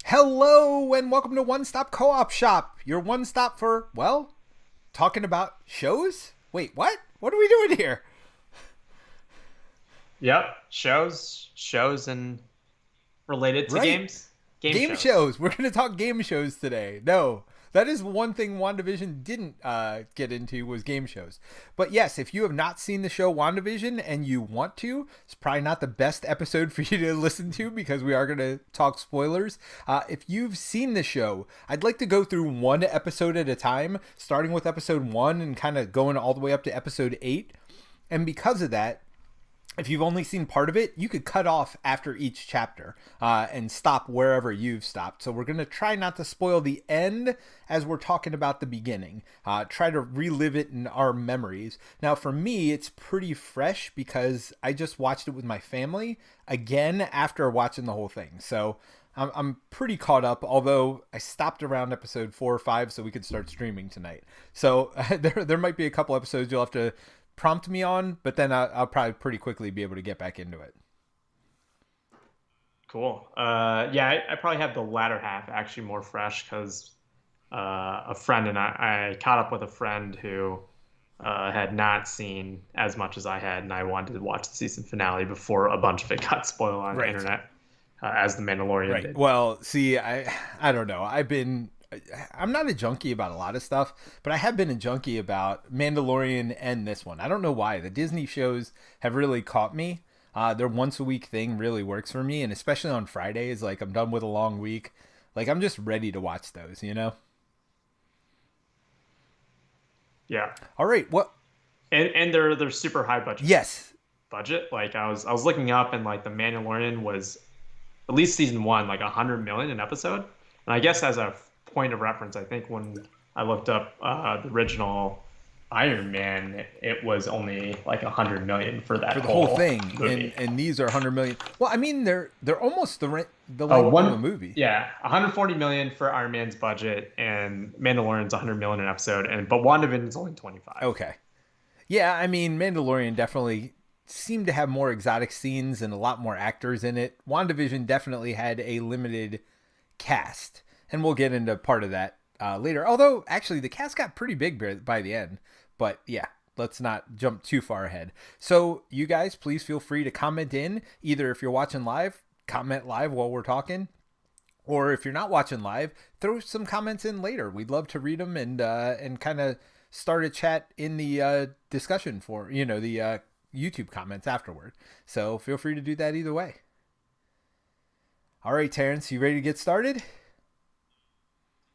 Hello and welcome to One Stop Co-op Shop, your one stop for, well, talking about shows? Wait, what? What are we doing here? Yep, shows, and related to Right, game game shows. shows. We're going to talk game shows today. No, that is one thing WandaVision didn't get into was game shows. But yes, if you have not seen the show WandaVision and you want to, it's probably not the best episode for you to listen to because we are going to talk spoilers. If you've seen the show, I'd like to go through one episode at a time, starting with episode 1 and kind of going all the way up to episode 8. And because of that, if you've only seen part of it, you could cut off after each chapter and stop wherever you've stopped. So we're going to try not to spoil the end as we're talking about the beginning. Try to relive it in our memories. Now, for me, it's pretty fresh because I just watched it with my family again after watching the whole thing. So I'm pretty caught up, although I stopped around episode 4 or 5 so we could start streaming tonight. So there might be a couple episodes you'll have to prompt me on, but then I'll probably pretty quickly be able to get back into it. Cool. Yeah, I probably have the latter half actually more fresh because a friend and I caught up with a friend who had not seen as much as I had, and I wanted to watch the season finale before a bunch of it got spoiled on the Right. internet, as The Mandalorian Right. did. Well, see, I don't know. I'm not a junkie about a lot of stuff, but I have been a junkie about Mandalorian and this one. I don't know why. The Disney shows have really caught me. Their once a week thing really works for me, and especially on Fridays, like I'm done with a long week. Like I'm just ready to watch those, you know? Yeah, All right. What? and they're super high Yes. budget. Like I was looking up, and like The Mandalorian was at least season one, like 100 million an episode. And I guess as a point of reference, I think when I looked up the original Iron Man, it was only like 100 million for that For the whole whole thing, and movie. these are 100 million. Well, I mean, they're almost the Oh, length of a one, movie. yeah, 140 million for Iron Man's budget, and Mandalorian's 100 million an episode, and but WandaVision is only 25. Okay. Yeah, I mean, Mandalorian definitely seemed to have more exotic scenes and a lot more actors in it. WandaVision definitely had a limited cast, and we'll get into part of that later. Although, actually, the cast got pretty big by the end. But yeah, let's not jump too far ahead. So, you guys, please feel free to comment in. Either if you're watching live, comment live while we're talking. Or if you're not watching live, throw some comments in later. We'd love to read them and kind of start a chat in the discussion for the YouTube comments afterward. So feel free to do that either way. All right, Terence, you ready to get started?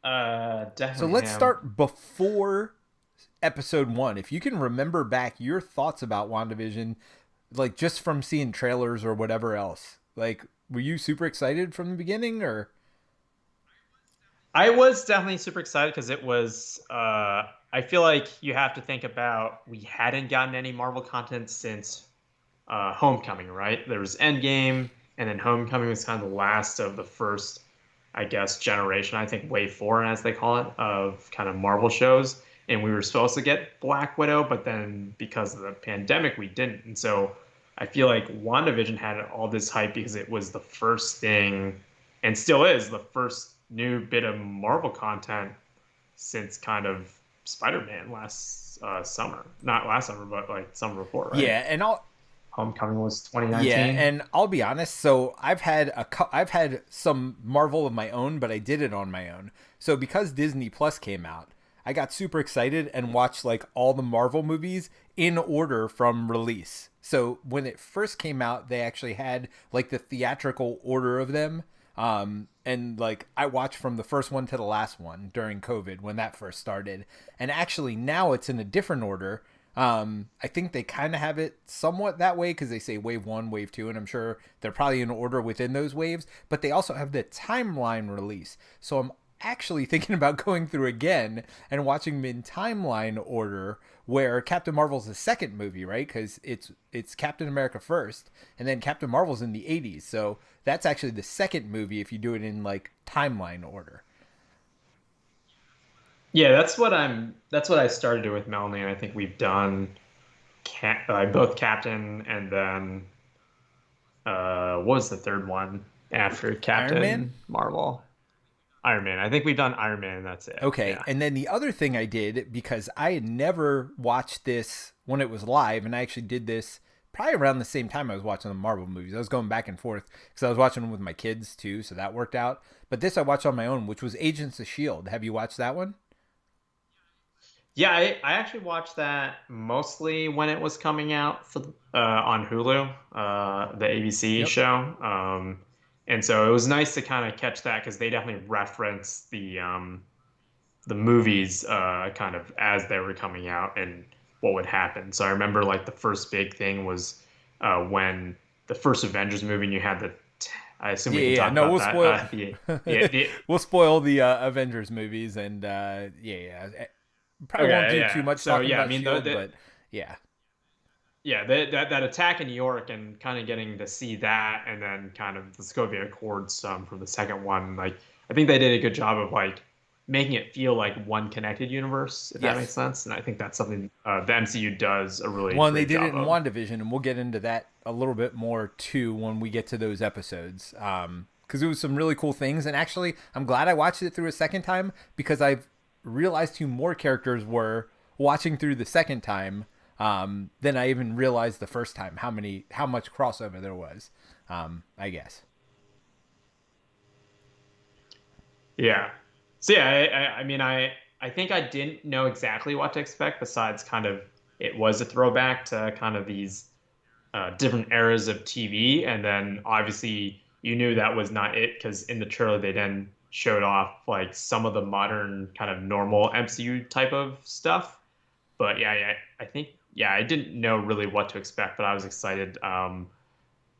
So Definitely let's am. start before episode 1. If you can remember back your thoughts about WandaVision, like just from seeing trailers or whatever else, like were you super excited from the beginning or? I was definitely super excited because it was. I feel like you have to think about we hadn't gotten any Marvel content since Homecoming, right? There was Endgame, and then Homecoming was kind of the last of the first, I guess, generation. I think Wave Four, as they call it, of kind of Marvel shows. And we were supposed to get Black Widow, but then because of the pandemic, we didn't. And so I feel like WandaVision had all this hype because it was the first thing, and still is the first new bit of Marvel content since kind of Spider-Man last summer. Not last summer, but like summer before, right? Yeah, and I'll Homecoming was Yeah, 2019. and I'll be honest. So I've had some Marvel of my own, but I did it on my own. So because Disney Plus came out, I got super excited and watched like all the Marvel movies in order from release. So when it first came out, they actually had like the theatrical order of them. And like I watched from the first one to the last one during COVID when that first started. And actually now it's in a different order. I think they kind of have it somewhat that way because they say wave 1, wave 2, and I'm sure they're probably in order within those waves, but they also have the timeline release. So I'm actually thinking about going through again and watching them in timeline order where Captain Marvel's the second movie, right? Because it's Captain America first, and then Captain Marvel's in the 80s. So that's actually the second movie if you do it in like timeline order. Yeah, That's what I started to with Melanie, and I think we've done both Captain and then what was the third one after Iron Man? Captain Marvel? Iron Man. I think we've done Iron Man, and that's it. Okay, Yeah. and then the other thing I did, because I had never watched this when it was live, and I actually did this probably around the same time I was watching the Marvel movies. I was going back and forth because I was watching them with my kids too, so that worked out. But this I watched on my own, which was Agents of Shield. Have you watched that one? Yeah, I actually watched that mostly when it was coming out for on Hulu, the ABC Yep. show. And so it was nice to kind of catch that because they definitely reference the movies kind of as they were coming out and what would happen. So I remember like the first big thing was when the first Avengers movie, and you had I assume we Yeah, can yeah. talk No, about we'll that. spoil. The We'll spoil the Avengers movies, and yeah, yeah. Probably won't okay, do too yeah. much So talking yeah, I about mean Shield, but yeah, yeah, that attack in New York and kind of getting to see that, and then kind of the Sokovia Accords from the second one. Like, I think they did a good job of like making it feel like one connected universe, if that makes yes. sense. And I think that's something the MCU does a really Well, and they great did it job in of. WandaVision, and we'll get into that a little bit more too when we get to those episodes. Because it was some really cool things, and actually, I'm glad I watched it through a second time because I've realized who more characters were watching through the second time than I even realized the first time. How much crossover there was. I guess. Yeah. So yeah, I mean, I think I didn't know exactly what to expect. Besides, kind of, it was a throwback to kind of these different eras of TV, and then obviously you knew that was not it because in the trailer they then showed off like some of the modern kind of normal MCU type of stuff. But yeah, I think yeah, I didn't know really what to expect, but I was excited.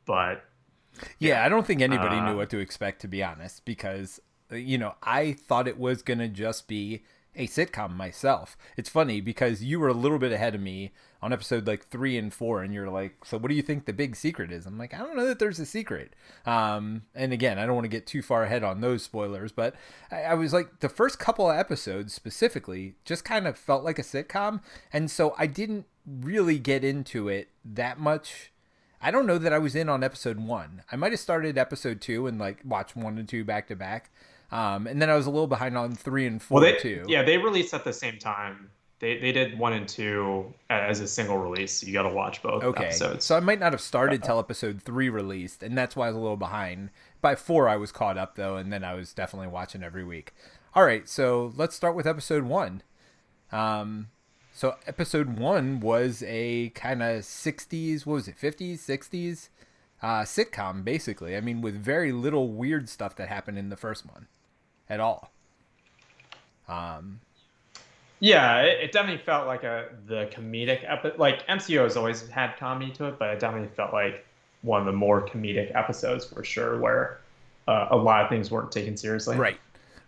But yeah, Yeah, I don't think anybody knew uh, what to expect, to be honest, because, I thought it was going to just be a sitcom myself. It's funny because you were a little bit ahead of me on episode like 3 and 4, and you're like, so what do you think the big secret is? I'm like, I don't know that there's a secret. And again, I don't want to get too far ahead on those spoilers, but I was like, the first couple of episodes specifically just kind of felt like a sitcom. And so I didn't really get into it that much. I don't know that I was in on episode 1. I might have started episode 2 and like watched 1 and 2 back to back. And then I was a little behind on 3 and well, 4 too. they released at the same time. They did one and two as a single release. So you got to watch both Okay. So episodes. I might not have started till episode 3 released, and that's why I was a little behind. By 4 I was caught up though, and then I was definitely watching every week. All right, so let's start with episode 1. Um so episode 1 was a kind of 60s, what was it? 50s, 60s sitcom basically. I mean, with very little weird stuff that happened in the first one at all. Um, Yeah, it definitely felt like the comedic episode. Like MCU has always had comedy to it, but it definitely felt like one of the more comedic episodes for sure, where a lot of things weren't taken seriously. right.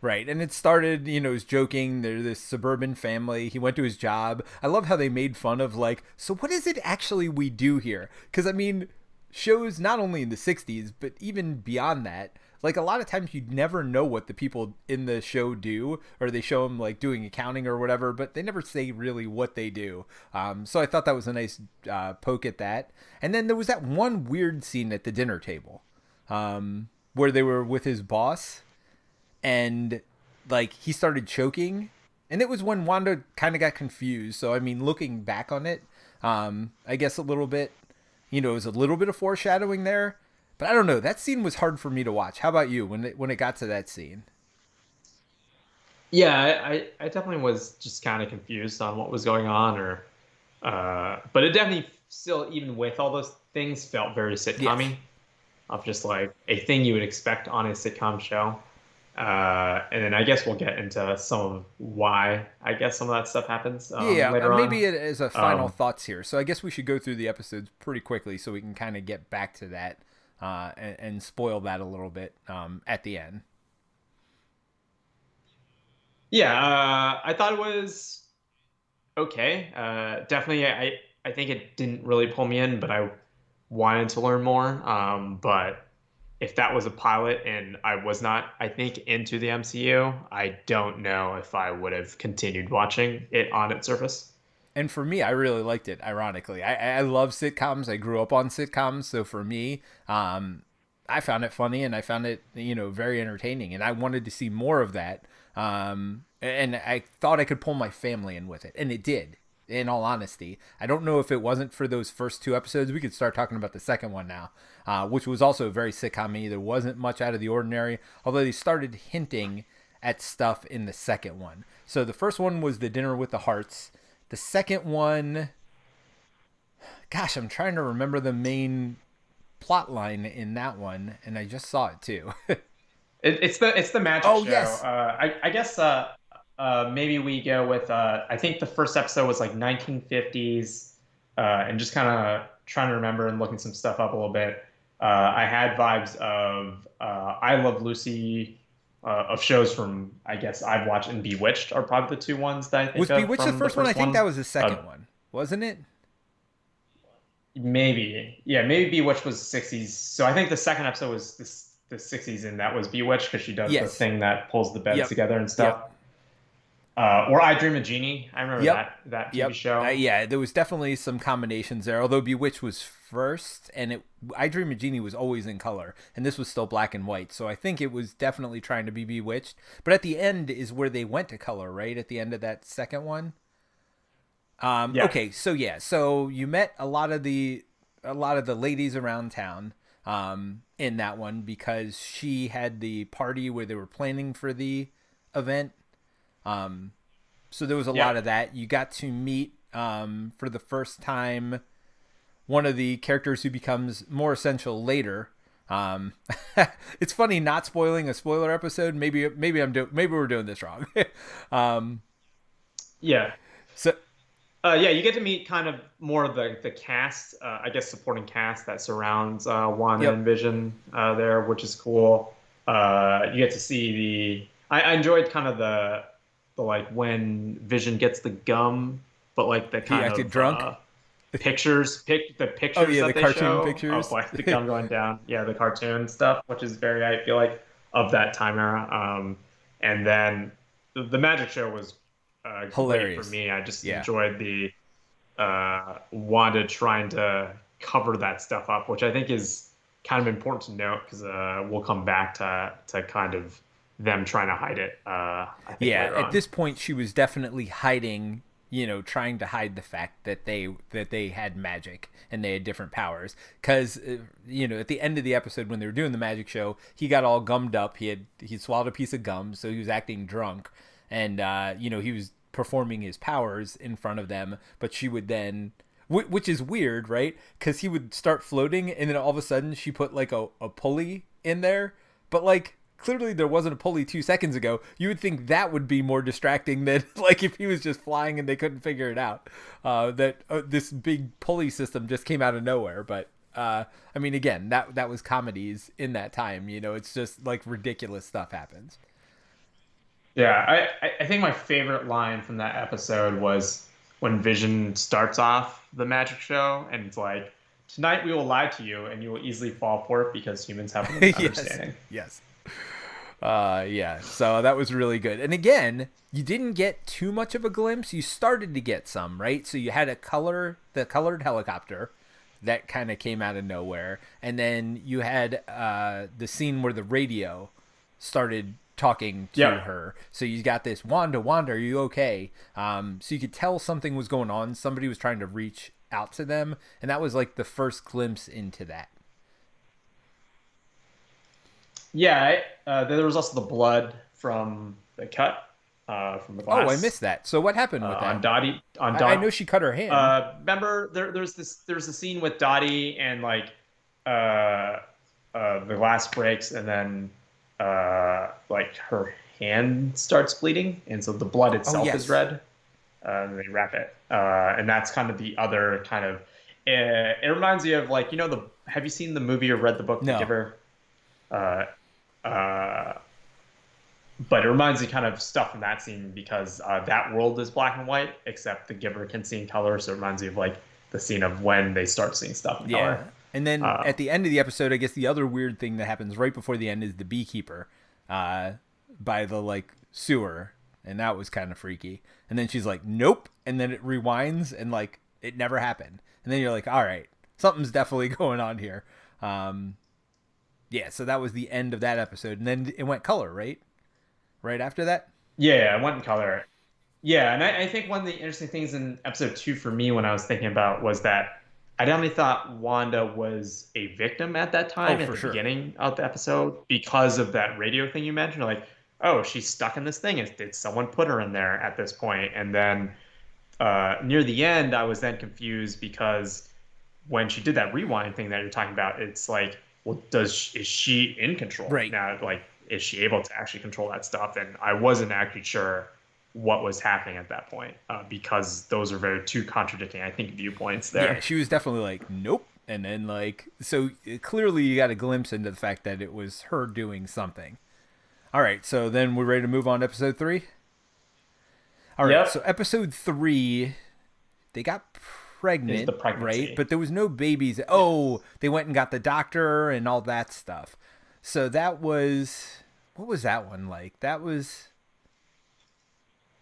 Right. And it started, it was joking. They're this suburban family. He went to his job. I love how they made fun of, like, so what is it actually we do here? Because, I mean, shows not only in the 60s, but even beyond that, like, a lot of times you'd never know what the people in the show do, or they show them, like, doing accounting or whatever, but they never say really what they do. So I thought that was a nice poke at that. And then there was that one weird scene at the dinner table where they were with his boss and like he started choking, and it was when Wanda kind of got confused. So I mean, looking back on it, I guess a little bit, it was a little bit of foreshadowing there, but I don't know, that scene was hard for me to watch. How about you when it got to that scene? Yeah, I definitely was just kind of confused on what was going on, or but it definitely still, even with all those things, felt very Yes. sitcom-y, of just like a thing you would expect on a sitcom show. And then I guess we'll get into some of why I guess some of that stuff happens Yeah, later on. maybe it as a final Um, thoughts here. So I guess we should go through the episodes pretty quickly so we can kind of get back to that and spoil that a little bit at the end. yeah, I thought it was okay. Definitely, I think it didn't really pull me in, but I wanted to learn more. But if that was a pilot and I was not, I think, into the MCU, I don't know if I would have continued watching it on its surface. And for me, I really liked it. Ironically, I love sitcoms. I grew up on sitcoms, so for me, I found it funny, and I found it, very entertaining, and I wanted to see more of that. And I thought I could pull my family in with it, and it did. In all honesty, I don't know if it wasn't for those first two episodes. We could start talking about the second one now, which was also very sitcom-y. There wasn't much out of the ordinary, although they started hinting at stuff in the second one. So the first one was the dinner with the hearts. The second one, gosh, I'm trying to remember the main plot line in that one, and I just saw it too. It's the magic Oh show. yes, I guess maybe we go with I think the first episode was like 1950s, and just kind of trying to remember and looking some stuff up a little bit. I had vibes of I Love Lucy, of shows from I guess I've watched, and Bewitched are probably the two ones that I think was of Bewitched from the first one? I think that was the second Uh, one, wasn't it? Maybe, yeah, maybe Bewitched was 60s. So I think the second episode was the 60s, and that was Bewitched because she does the Yes. thing that pulls the beds Yep. together and stuff. Yep. Or I Dream of Jeannie. I remember Yep. that TV Yep. show. Yeah, there was definitely some combinations there. Although Bewitched was first, and I Dream of Jeannie was always in color, and this was still black and white. So I think it was definitely trying to be Bewitched. But at the end is where they went to color, right? At the end of that second one. Yeah. Okay, so yeah, so you met a lot of the ladies around town in that one because she had the party where they were planning for the event. So there was a lot of that. You got to meet for the first time one of the characters who becomes more essential later. It's funny not spoiling a spoiler episode. Maybe we're doing this wrong. Yeah. So Yeah, you get to meet kind of more of the cast, I guess supporting cast that surrounds Wanda yep. and Vision there, which is cool. You get to see I enjoyed kind of the like when Vision gets the gum, but like the He kind acted of drunk. the pictures Oh yeah, the that they cartoon show pictures. of like the gum going down. Yeah, the cartoon stuff, which is very, I feel like, of that time era. And then the magic show was great for Hilarious. me. I just Yeah. enjoyed the Wanda trying to cover that stuff up, which I think is kind of important to note because we'll come back to kind of them trying to hide it. I think Yeah, later at on. this point she was definitely hiding, trying to hide the fact that they had magic and they had different powers. Because at the end of the episode when they were doing the magic show, he got all gummed up. He swallowed a piece of gum, so he was acting drunk, and he was performing his powers in front of them. But she would then, which is weird, right? Because he would start floating, and then all of a sudden she put like a pulley in there, but like clearly there wasn't a pulley 2 seconds ago. You would think that would be more distracting than like if he was just flying and they couldn't figure it out. That this big pulley system just came out of nowhere. But I mean, again, that was comedies in that time. It's just like ridiculous stuff happens. Yeah, I think my favorite line from that episode was when Vision starts off the magic show and it's like, tonight we will lie to you and you will easily fall for it because humans have an Yes, understanding. yes. Yeah, so that was really good. And again, you didn't get too much of a glimpse. You started to get some, right? So you had the colored helicopter that kind of came out of nowhere, and then you had the scene where the radio started talking to her. So you got this, Wanda, are you okay? So you could tell something was going on. Somebody was trying to reach out to them, and that was like the first glimpse into that. Yeah, there was also the blood from the cut from the glass. Oh, I missed that. So what happened with that? On Dottie. I know she cut her hand. Remember, there's a scene with Dottie and like the glass breaks and then like her hand starts bleeding, and so the blood itself is red. And they wrap it, and that's kind of the other kind of. It reminds you of like have you seen the movie or read the book The Giver? But it reminds me kind of stuff from that scene because that world is black and white, except the Giver can see in color. So it reminds me of like the scene of when they start seeing stuff in color. And then at the end of the episode, I guess the other weird thing that happens right before the end is the beekeeper by the like sewer, and that was kind of freaky. And then she's like, "Nope," and then it rewinds and like it never happened. And then you're like, "All right, something's definitely going on here." Yeah, so that was the end of that episode, and then it went color, right? Right after that. Yeah, I went in color. Yeah, and I think one of the interesting things in episode 2 for me when I was thinking about was that I definitely thought Wanda was a victim at that Oh, time at for the sure. beginning of the episode because of that radio thing you mentioned. Like, oh, she's stuck in this thing. Did someone put her in there at this point? And then near the end, I was then confused because when she did that rewind thing that you're talking about, it's like, well, is she in control Right. now? Like, is she able to actually control that stuff? And I wasn't actually sure what was happening at that point because those are very two contradicting, I think, viewpoints Yeah, there. she was definitely like, nope. And then, like, so clearly you got a glimpse into the fact that it was her doing something. All right, so then we're ready to move on to episode 3. All right, so Yep, episode 3, they got is the pregnant, right? pregnancy. But there was no babies. Yes. Oh, they went and got the doctor and all that stuff. So that was, what was that one like? That was,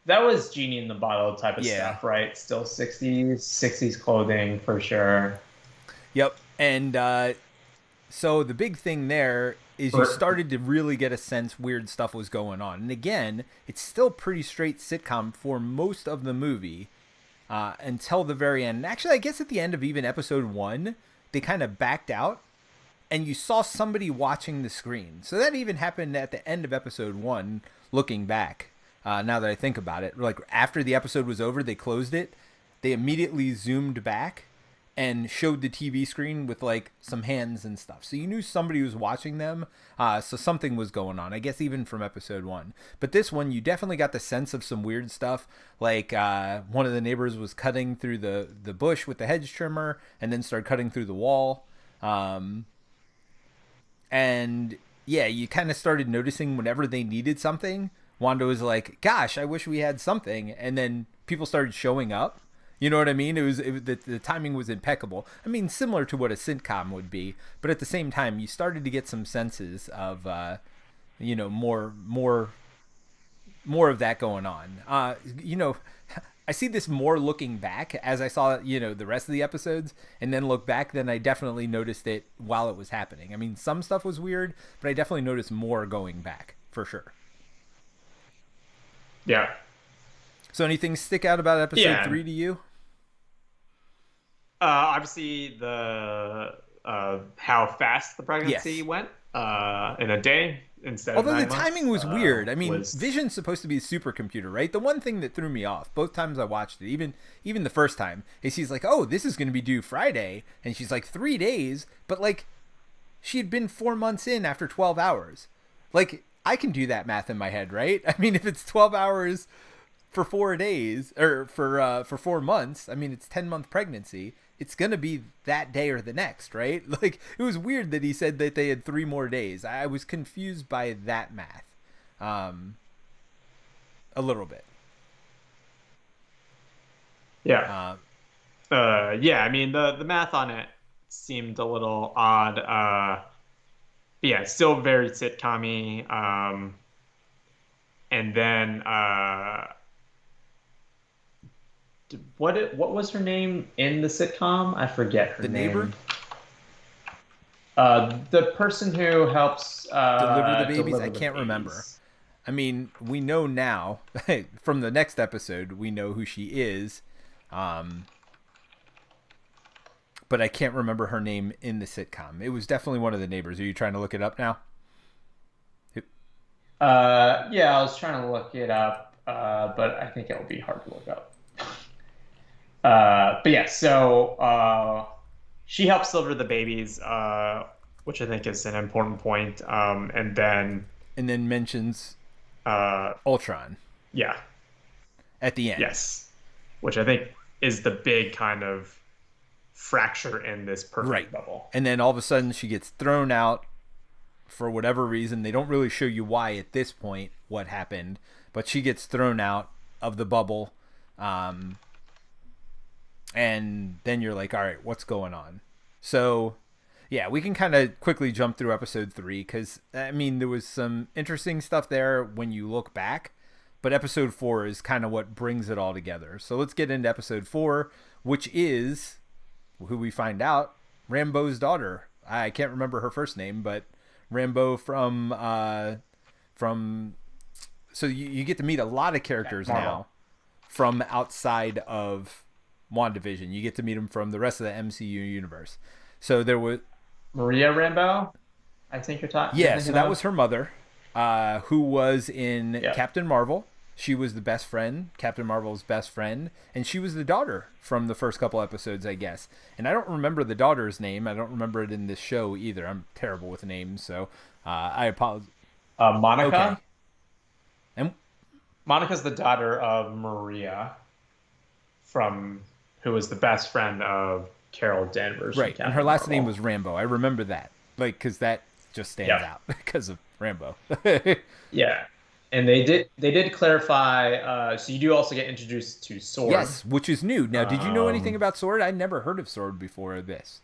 That was genie in the bottle type of yeah. stuff, right? Still 60s clothing for sure. Yep. And so the big thing there is you Or, started to really get a sense weird stuff was going on. And again, it's still pretty straight sitcom for most of the movie until the very end. And actually, I guess at the end of even episode 1, they kind of backed out and you saw somebody watching the screen. So that even happened at the end of episode 1, looking back. Now that I think about it, like after the episode was over, they closed it. They immediately zoomed back and showed the TV screen with like some hands and stuff. So you knew somebody was watching them. So something was going on, I guess, even from episode 1. But this one, you definitely got the sense of some weird stuff. Like one of the neighbors was cutting through the bush with the hedge trimmer and then started cutting through the wall. And yeah, you kind of started noticing whenever they needed something, Wanda was like, "Gosh, I wish we had something," and then people started showing up. You know what I mean? The timing was impeccable. I mean, similar to what a sitcom would be, but at the same time, you started to get some senses of, more of that going on. I see this more looking back as I saw, the rest of the episodes, and then look back, then I definitely noticed it while it was happening. I mean, some stuff was weird, but I definitely noticed more going back, for sure. yeah. So anything stick out about episode Yeah. 3 to you? Obviously, the how fast the pregnancy Yes. went in a day instead of Although the 9 months timing was weird. I mean, was Vision's supposed to be a supercomputer, right? The one thing that threw me off both times I watched it, even the first time, is he's like, "Oh, this is going to be due Friday," and she's like, "3 days," but like, she had been 4 months in after 12 hours. Like, I can do that math in my head, right? I mean, if it's 12 hours for 4 days or for 4 months, I mean, it's 10-month pregnancy. It's gonna be that day or the next, right? Like, it was weird that he said that they had 3 more days. I was confused by that math, um, a little bit. yeah. Uh, Yeah, I mean the math on it seemed a little odd. But yeah, still very sitcom-y. And then what was her name in the sitcom? I forget her the neighbor name. The person who helps deliver the babies. I deliver the can't remember. babies. I mean, we know now from the next episode. We know who she is. Um, but I can't remember her name in the sitcom. It was definitely one of the neighbors. Are you trying to look it up now? Yeah, I was trying to look it up, but I think it'll be hard to look up. But yeah, so she helps deliver the babies, which I think is an important point. And then mentions Uh, Ultron yeah, at the end. yes, which I think is the big kind of fracture in this Right. perfect bubble. And then all of a sudden she gets thrown out for whatever reason. They don't really show you why at this point what happened, but she gets thrown out of the bubble. And then you're like, all right, what's going on? So, yeah, we can kind of quickly jump through episode 3 because, I mean, there was some interesting stuff there when you look back, but episode 4 is kind of what brings it all together. So let's get into episode 4, which is who we find out Rambo's daughter. I can't remember her first name, but Rambo from so you get to meet a lot of characters Marvel. now from outside of WandaVision. You get to meet them from the rest of the MCU universe. So there was Maria Rambeau, I think you're yeah, so thinking that of. was her mother, who was in Yeah. Captain Marvel. She was the best friend, Captain Marvel's best friend, and she was the daughter from the first couple episodes, I guess. And I don't remember the daughter's name. I don't remember it in this show either. I'm terrible with names, so I apologize. Okay, Monica. and Monica's the daughter of Maria, from who was the best friend of Carol Danvers from right, and her Captain last name Marvel. was Rambo. I remember that, like, because that just stands Yep. out because of Rambo. Yeah. And they did clarify. So you do also get introduced to Sword. Yes, which is new. Now, did you know anything Um, about Sword? I'd never heard of Sword before this.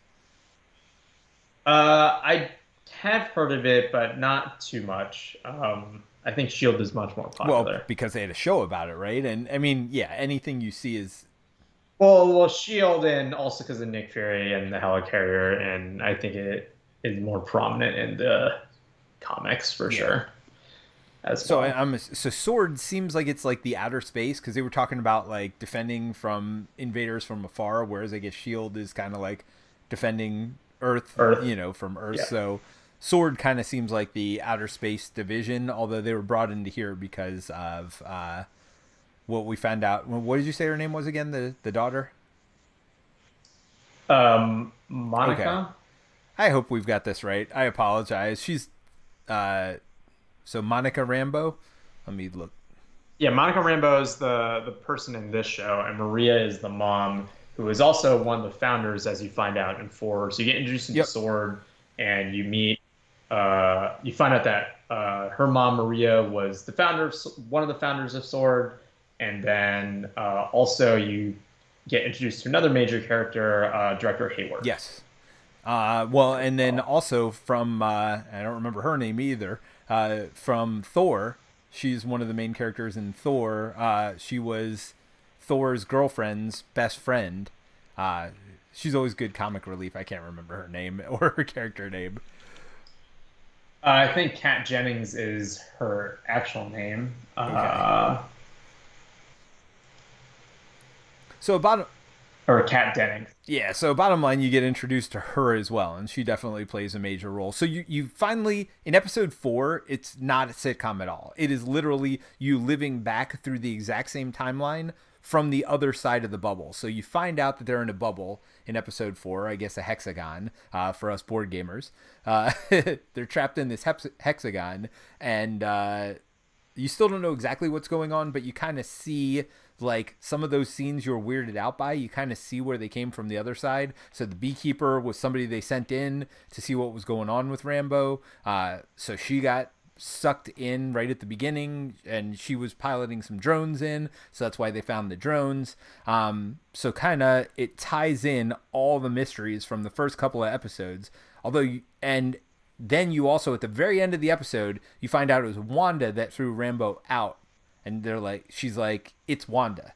I have heard of it, but not too much. I think Shield is much more Well, popular. because they had a show about it, right? And I mean, yeah, anything you see is Well, Shield, and also because of Nick Fury and the Helicarrier, and I think it is more prominent in the comics for yeah. sure as So well. so Sword seems like it's like the outer space because they were talking about like defending from invaders from afar, whereas I guess Shield is kind of like defending Earth, Earth, from Earth. yeah. So Sword kind of seems like the outer space division, although they were brought into here because of what we found out. What did you say her name was again? The daughter. Okay. Monica. I hope we've got this right. I apologize. She's uh, so Monica Rambo. Let me look. Yeah, Monica Rambeau is the person in this show, and Maria is the mom, who is also one of the founders, as you find out in four. So you get introduced into Yep. Sword, and you meet. You find out that her mom Maria was the founder of one of the founders of Sword, and then also you get introduced to another major character, Director Hayward. Yes. Well, As and then well. also from I don't remember her name either. From Thor, she's one of the main characters in Thor. She was Thor's girlfriend's best friend. Uh, she's always good comic relief. I can't remember her name or her character name. I think Kat Jennings is her actual name. Okay. So Kat Dennings. yeah, so bottom line, you get introduced to her as well, and she definitely plays a major role. So you finally, in episode 4, it's not a sitcom at all. It is literally you living back through the exact same timeline from the other side of the bubble. So you find out that they're in a bubble in episode 4, I guess a hexagon for us board gamers. They're trapped in this hexagon, and you still don't know exactly what's going on, but you kind of see like some of those scenes you were weirded out by. You kind of see where they came from the other side. So the beekeeper was somebody they sent in to see what was going on with Rambo. So she got sucked in right at the beginning, and she was piloting some drones in. So that's why they found the drones. So kind of it ties in all the mysteries from the first couple of episodes. And then you also at the very end of the episode you find out it was Wanda that threw Rambo out, and she's like, it's Wanda,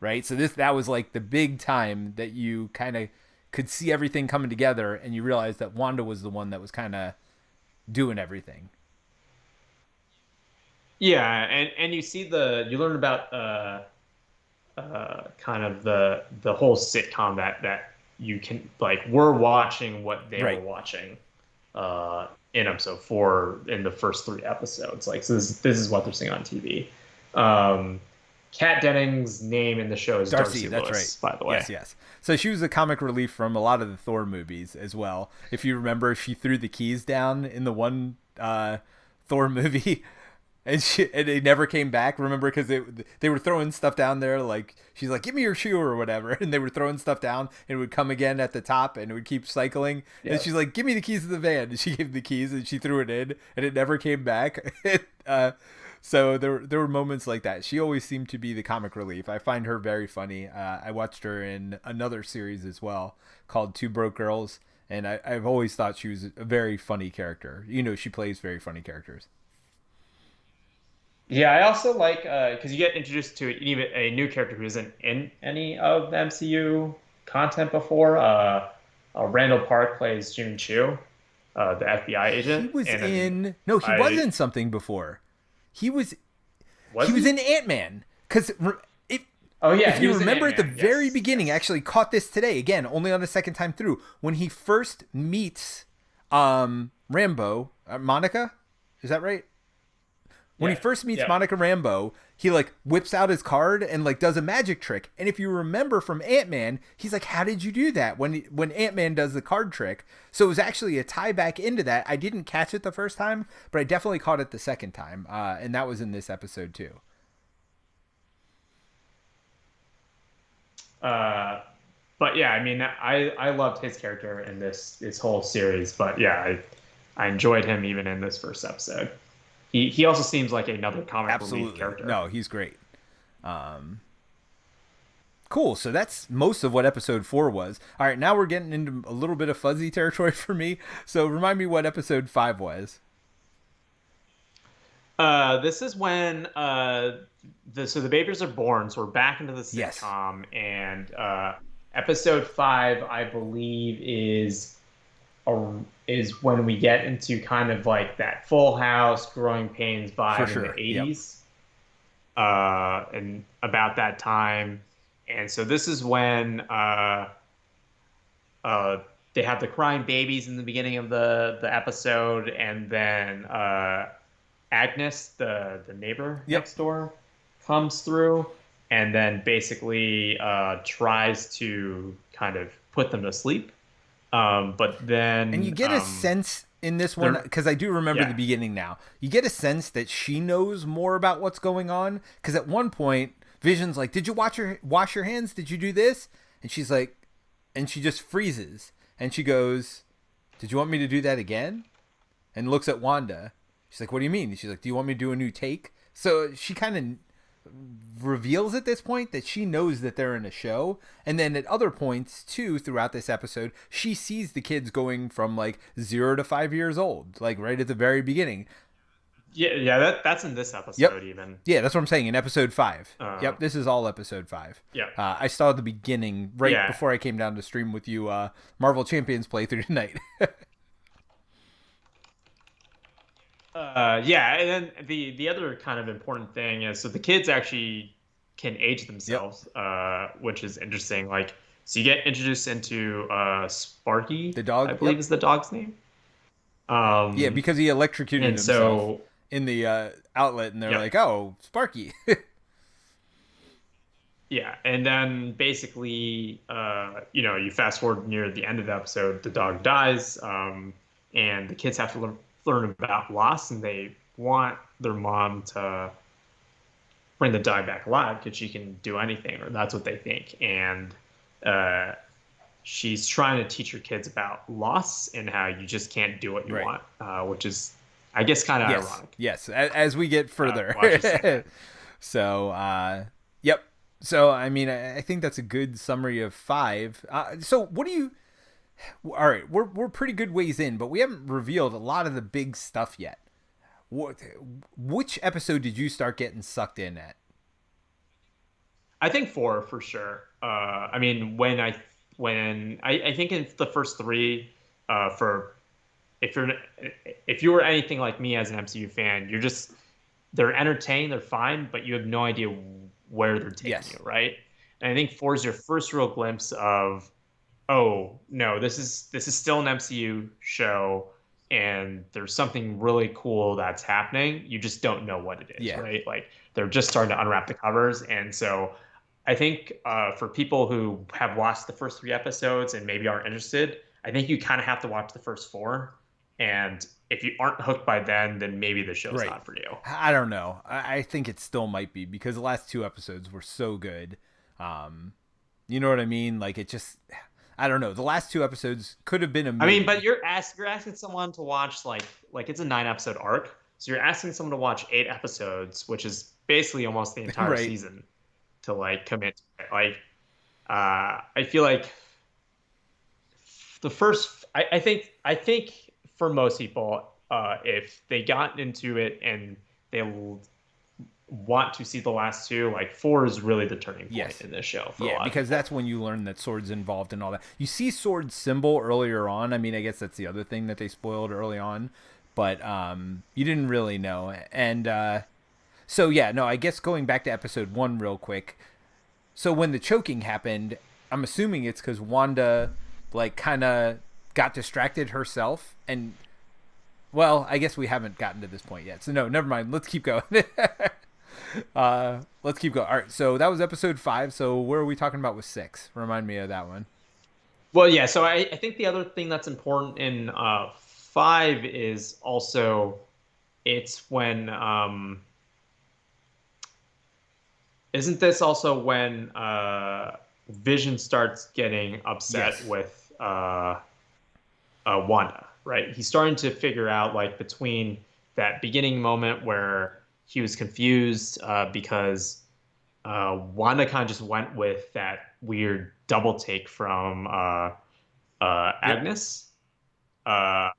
right? So that was like the big time that you kind of could see everything coming together, and you realize that Wanda was the one that was kind of doing everything. Yeah, and you learn about kind of the whole sitcom that you can like we're watching what they were Right. watching in episode four in the first three episodes. Like so this is what they're seeing on TV. Kat Dennings' name in the show is Darcy, Darcy that's right. Lewis, by the way. Yes. So she was a comic relief from a lot of the Thor movies as well. If you remember, she threw the keys down in the one Thor movie, and they never came back. Remember, because they were throwing stuff down there. Like she's like, "Give me your shoe" or whatever, and they were throwing stuff down, and it would come again at the top, and it would keep cycling. And Yeah. she's like, "Give me the keys to the van," and she gave the keys, and she threw it in, and it never came back. So there were moments like that. She always seemed to be the comic relief. I find her very funny. I watched her in another series as well called Two Broke Girls, and I've always thought she was a very funny character. She plays very funny characters. Yeah, I also like because you get introduced to even a new character who isn't in any of the MCU content before. Randall Park plays Jimmy Chu, the FBI He agent, was and then in no, he was I in something before. He was he was was he? in Ant-Man because Oh yeah, if he you was in remember Ant at the Man. very Yes, beginning, I yes. actually caught this today again, only on the second time through, when he first meets Rambo, Monica, is that right? When he Yeah, first meets yeah. Monica Rambeau, he like whips out his card and like does a magic trick. And if you remember from Ant-Man, he's like, "How did you do that?" When Ant-Man does the card trick. So it was actually a tie back into that. I didn't catch it the first time, but I definitely caught it the second time, and that was in this episode too. Uh, but yeah, I mean, I loved his character in this whole series. But yeah, I enjoyed him even in this first episode. He also seems like another comic relief Absolutely, character. no, he's great. Um, Cool. So that's most of what episode 4 was. All right, now we're getting into a little bit of fuzzy territory for me. So remind me what episode 5 was. This is when the babies are born, so we're back into the Yes. sitcom, and episode 5, I believe, is when we get into kind of like that Full House, Growing Pains For vibe in the sure. Yep. 80s, and about that time. And so this is when uh, they have the crying babies in the beginning of the episode, and then Agnes, the neighbor Yep. next door, comes through, and then basically tries to kind of put them to sleep. But And you then get a sense in this one, they're because I do remember the yeah. beginning now. You get a sense that she knows more about what's going on. Because at one point, Vision's like, "Did you wash your hands? Did you do this?" And she's like, and she just freezes. And she goes, "Did you want me to do that again?" And looks at Wanda. She's like, "What do you mean?" She's like, "Do you want me to do a new take?" So she kind of reveals at this point that she knows that they're in a show. And then at other points too throughout this episode, she sees the kids going from like 0 to 5 years old, like right at the very beginning. Yeah, that's in this Yep. episode even. Yeah, that's what I'm saying, in episode 5. Uh, Yep, this is all episode 5. yeah, I saw the beginning right yeah, before I came down to stream with you Marvel Champions playthrough tonight. yeah. And then the other kind of important thing is so the kids actually can age Yep. themselves, which is interesting. Like, so you get introduced into Sparky, The I dog. believe Yep. is the dog's name. Yeah, because he electrocuted And himself so in the outlet, and they're yeah, like, "Oh, Sparky." yeah, and then basically, you fast forward near the end of the episode, the dog dies, and the kids have to learn about loss, and they want their mom to bring the dog back alive because she can do anything, or that's what they think. And uh, she's trying to teach her kids about loss and how you just can't do what you Right. want, which is, I guess, kind of Yes. ironic. Yes. As we get Watch the same further. thing. So, yep. So, I mean, I think that's a good summary of 5. So, what do you? All right, we're pretty good ways in, but we haven't revealed a lot of the big stuff yet. What? Which episode did you start getting sucked in at? I think 4 for sure. I mean, I think in the first three, for if you're if you were anything like me as an MCU fan, they're entertaining, they're fine, but you have no idea where they're taking Yes. you, right? And I think 4 is your first real glimpse of, oh no, this is still an MCU show, and there's something really cool that's happening. You just don't know what it is, Yeah. right? Like, they're just starting to unwrap the covers, and so I think for people who have watched the first 3 episodes and maybe aren't interested, I think you kind of have to watch the first 4. And if you aren't hooked by then maybe the show's Right. not for you. I don't know. I think it still might be because the last 2 episodes were so good. Um, you know what I mean? Like it just, I don't know. The last 2 episodes could have been a I mean, but movie. you're asking someone to watch like it's a 9 episode arc, so you're asking someone to watch 8 episodes, which is basically almost the entire Right. season, to like commit to it. Like, I feel like the first, I think for most people, if they got into it and they want to see the last two, like 4 is really the turning point Yes. in this show for a Yeah, lot of because people. that's when you learn that Sword's involved and all that. You see Sword's symbol earlier on. I mean, I guess that's the other thing that they spoiled early on, but you didn't really know. And so yeah, no, I guess going back to episode 1 real quick. So when the choking happened, I'm assuming it's because Wanda like kind of got distracted herself and well, I guess we haven't gotten to this point yet. So no, never mind. Let's keep going. Let's keep going. All right, so that was episode 5. So where are we talking about with 6? Remind me of that one. Well, yeah. So I think the other thing that's important in 5 is also it's when isn't this also when Vision starts getting upset Yes. with Wanda, right? He's starting to figure out like between that beginning moment where he was confused because Wanda kind of just went with that weird double take from Yep. Agnes. Uh,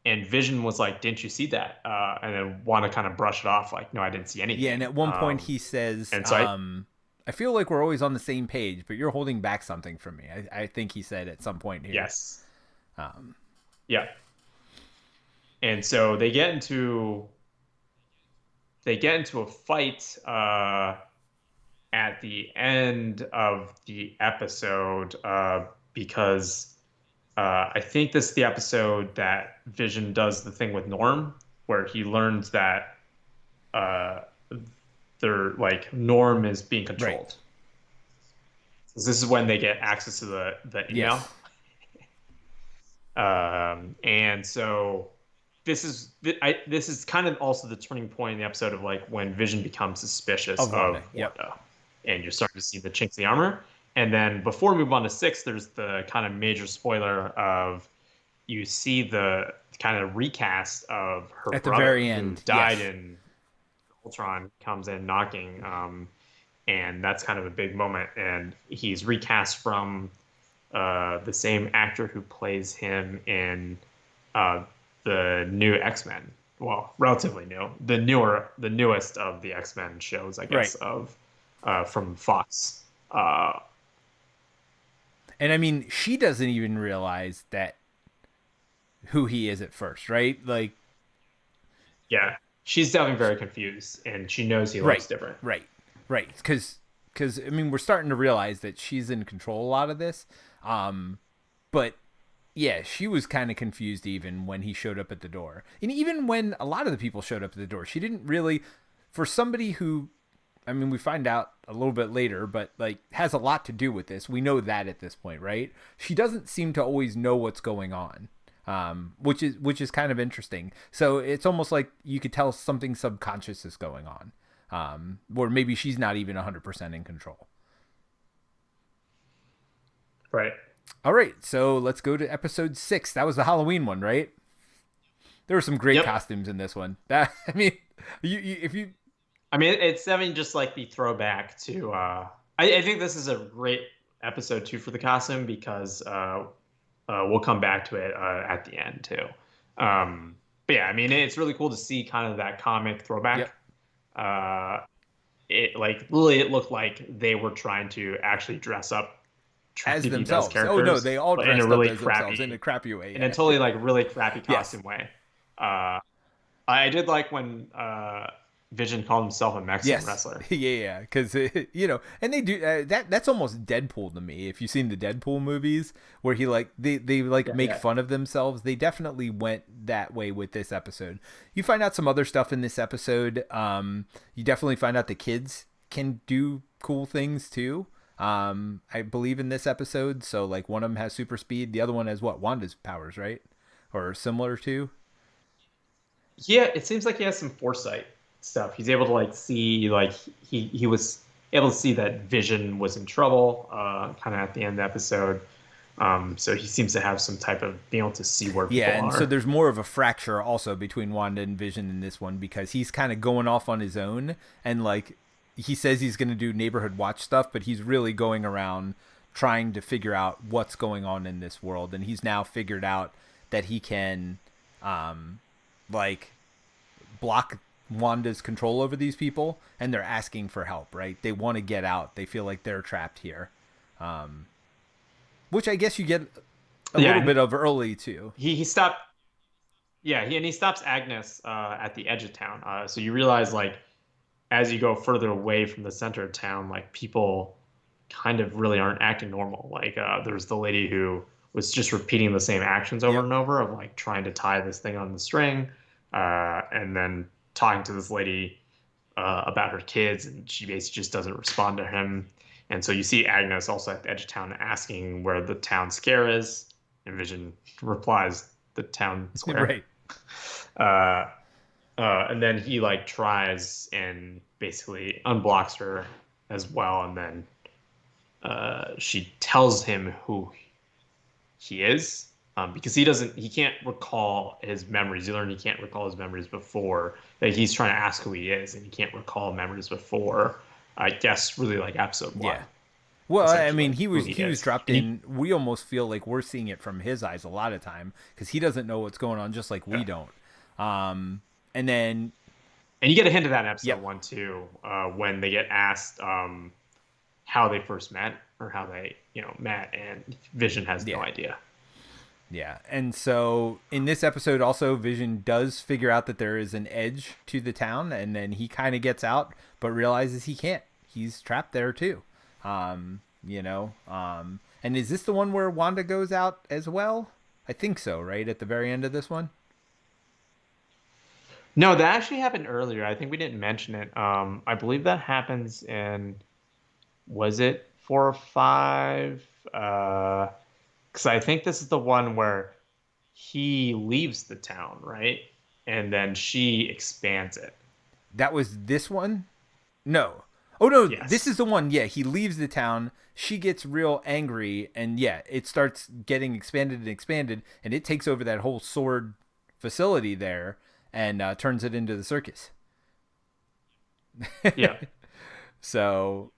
and Vision was like, "Didn't you see that?" And then Wanda kind of brushed it off, like, "No, I didn't see Yeah, and anything." at one point he says, And so I, I feel like we're always on the same page, but you're holding back something from me. I think he said at some point here. yes, Um, yeah. And so they get into a fight at the end of the episode because I think this is the episode that Vision does the thing with Norm, where he learns that uh, they're like Norm is being right. controlled. So this is when they get access to the email, Yes. and so this is kind of also the turning point in the episode of like when Vision becomes suspicious Of of Wanda. Yep. Wanda, and you're starting to see the chinks in the armor. And then before we move on to 6, there's the kind of major spoiler of you see the kind of recast of her At the brother very who end. died Yes. in Ultron comes in knocking, and that's kind of a big moment. And he's recast from the same actor who plays him in uh, the new X-Men. Well, relatively new, the newest of the X-Men shows, I Right. guess, of from Fox. Uh, And I mean, she doesn't even realize that who he is at first, right? Like, yeah, she's definitely very confused, and she knows he right, looks different. right, right. Because I mean, we're starting to realize that she's in control a lot of this. But yeah, she was kind of confused even when he showed up at the door, and even when a lot of the people showed up at the door, she didn't really. For somebody who, I mean, we find out a little bit later, but like has a lot to do with this. We know that at this point, right? She doesn't seem to always know what's going on, which is kind of interesting. So it's almost like you could tell something subconscious is going on, or maybe she's not even 100% in control. Right. All right, so let's go to episode 6. That was the Halloween one, right? There were some great Yep. costumes in this one. That I mean, if you I mean, it's definitely just like the throwback to. I think this is a great episode too for the costume because we'll come back to it at the end too. But yeah, I mean, it's really cool to see kind of that comic yep, throwback. Uh, it like literally, it looked like they were trying to actually dress up as Trinity as themselves. Oh no, characters, they all but in a dressed up really as themselves in crappy, a crappy way. in a Yeah. totally like really crappy Yes. costume way. I did like when Vision called himself a Mexican Yes. wrestler. Yeah, because and they do that. That's almost Deadpool to me. If you've seen the Deadpool movies, where he like they like Yeah, make yeah. fun of themselves, they definitely went that way with this episode. You find out some other stuff in this episode. You definitely find out the kids can do cool things too. I believe in this episode. So like one of them has super speed, the other one has what Wanda's powers, right? Or similar to. Yeah, it seems like he has some foresight stuff. He's able to like see like he was able to see that Vision was in trouble kind of at the end of the episode. So he seems to have some type of being able to see where Yeah, people and so are. there's more of a fracture also between Wanda and Vision in this one because he's kind of going off on his own and like he says he's going to do neighborhood watch stuff, but he's really going around trying to figure out what's going on in this world and he's now figured out that he can like block Wanda's control over these people, and they're asking for help, right? They want to get out. They feel like they're trapped here, which I guess you get a little Yeah, bit of early too. he stopped. Yeah, he stops Agnes at the edge of town. So you realize like as you go further away from the center of town, like people kind of really aren't acting normal. Like there's the lady who was just repeating the same actions over Yep. and over of like trying to tie this thing on the string, and then talking to this lady about her kids, and she basically just doesn't respond to him. And so you see Agnes also at the edge of town asking where the town square is, and Vision replies, "The town square." Right. Uh, and then he like tries and basically unblocks her as well, and then she tells him who he is, because he can't recall his memories. You learn he can't recall his memories before. That he's trying to ask who he is, and he can't recall memories before. I guess really like episode one. Yeah. Well, I mean, Essentially, he who was he he was is. dropped And in. We almost feel like we're seeing it from his eyes a lot of time because he doesn't know what's going on, just like we yeah. don't. And then And you get a hint of that in episode yep. one too, when they get asked how they first met or how they met, and Vision has no idea. Yeah. And so in this episode, also, Vision does figure out that there is an edge to the town, and then he kind of gets out, but realizes he can't. He's trapped there too. And is this the one where Wanda goes out as well? I think so, right? At the very end of this one? No, that actually happened earlier. I think we didn't mention it. I believe that happens in, was it 4 or 5? Because I think this is the one where he leaves the town, right? And then she expands it. That was this one? No. Oh no, this Yes. is the one. Yeah, he leaves the town. She gets real angry, and yeah, it starts getting expanded and expanded, and it takes over that whole sword facility there and turns it into the circus. Yeah. So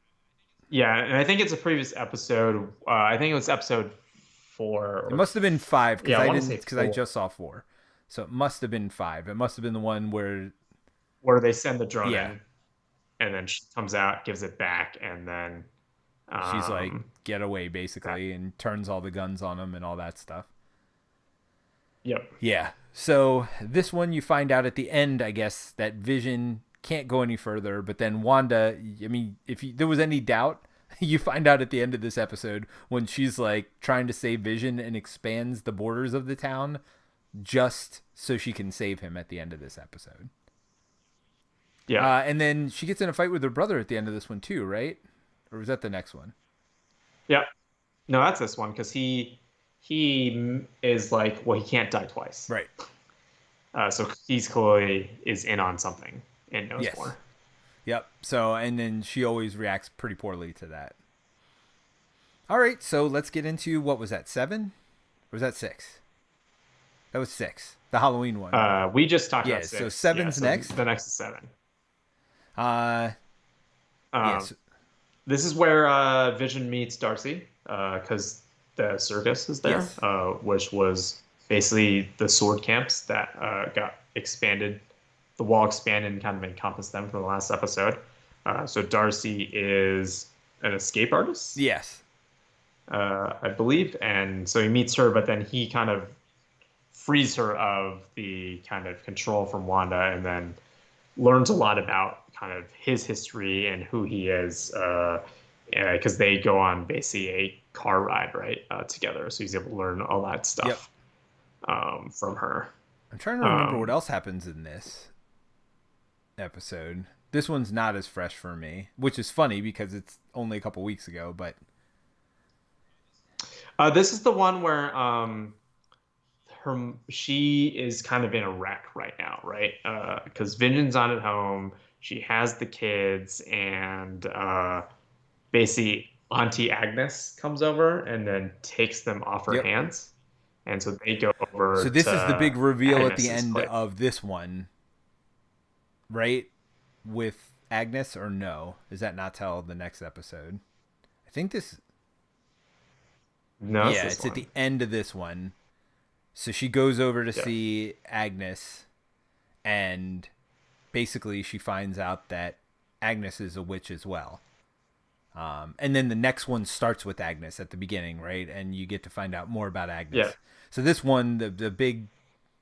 Yeah, and I think it's a previous episode. I think it was episode 4. it must have been 5 because Yeah, I I want to didn't say because I 4, just saw 4. So it must have been 5. It must have been the one where where they send the drone yeah, in, and then she comes out, gives it back, and then she's like um, get away that, basically and turns all the guns on him and all that stuff. yep. Yeah. So this one you find out at the end, I guess, that Vision can't go any further, but then Wanda, I mean, if there was any doubt, you find out at the end of this episode when she's like trying to save Vision and expands the borders of the town just so she can save him at the end of this episode. Yeah. And then she gets in a fight with her brother at the end of this one too, right? Or was that the next one? Yeah. No, that's this one because he is like, well, he can't die twice. Right. So he's clearly is in on something and knows Yes. more. Yep. So, and then she always reacts pretty poorly to that. All right. So let's get into, what was that, 7? Or was that 6? That was 6. The Halloween one. We just talked Yeah, about 6. so 7's so next? The next is 7. Yes. This is where Vision meets Darcy because the circus is there, Yes. which was basically the sword camps that got expanded. The wall expanded and kind of encompassed them for the last episode. So Darcy is an escape artist, Yes. I believe, and so he meets her, but then he kind of frees her of the kind of control from Wanda, and then learns a lot about kind of his history and who he is, because they go on basically a car ride, right, together. So he's able to learn all that stuff from her. I'm trying to remember what else happens in this episode. This one's not as fresh for me, which is funny because it's only a couple weeks ago, but This is the one where she is kind of in a wreck right now, right? Because Vision's not at home. She has the kids, and basically Auntie Agnes comes over and then takes them off her hands, and so they go over. So this is the big reveal at the Agnes's end place. of this one, right? With Agnes, or no? Is that not till the next episode? I think this. No, Yeah, it's at the end of this one. So she goes over to see Agnes, and basically she finds out that Agnes is a witch as well. And then the next one starts with Agnes at the beginning, right? And you get to find out more about Yeah. Agnes. So this one, the big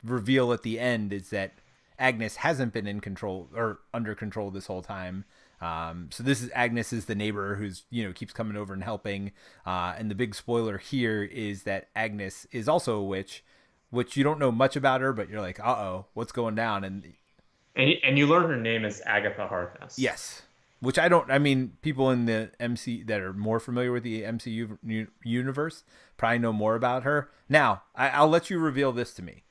reveal at the end is that Agnes hasn't been in control or under control this whole time. So this is Agnes is the neighbor who's keeps coming over and helping. And the big spoiler here is that Agnes is also a witch, which you don't know much about her, but you're like, what's going down? And And you learn her name is Agatha Harkness. yes, which I don't. I mean, people in the MC that are more familiar with the MCU universe probably know more about her. Now, I'll let you reveal this to me.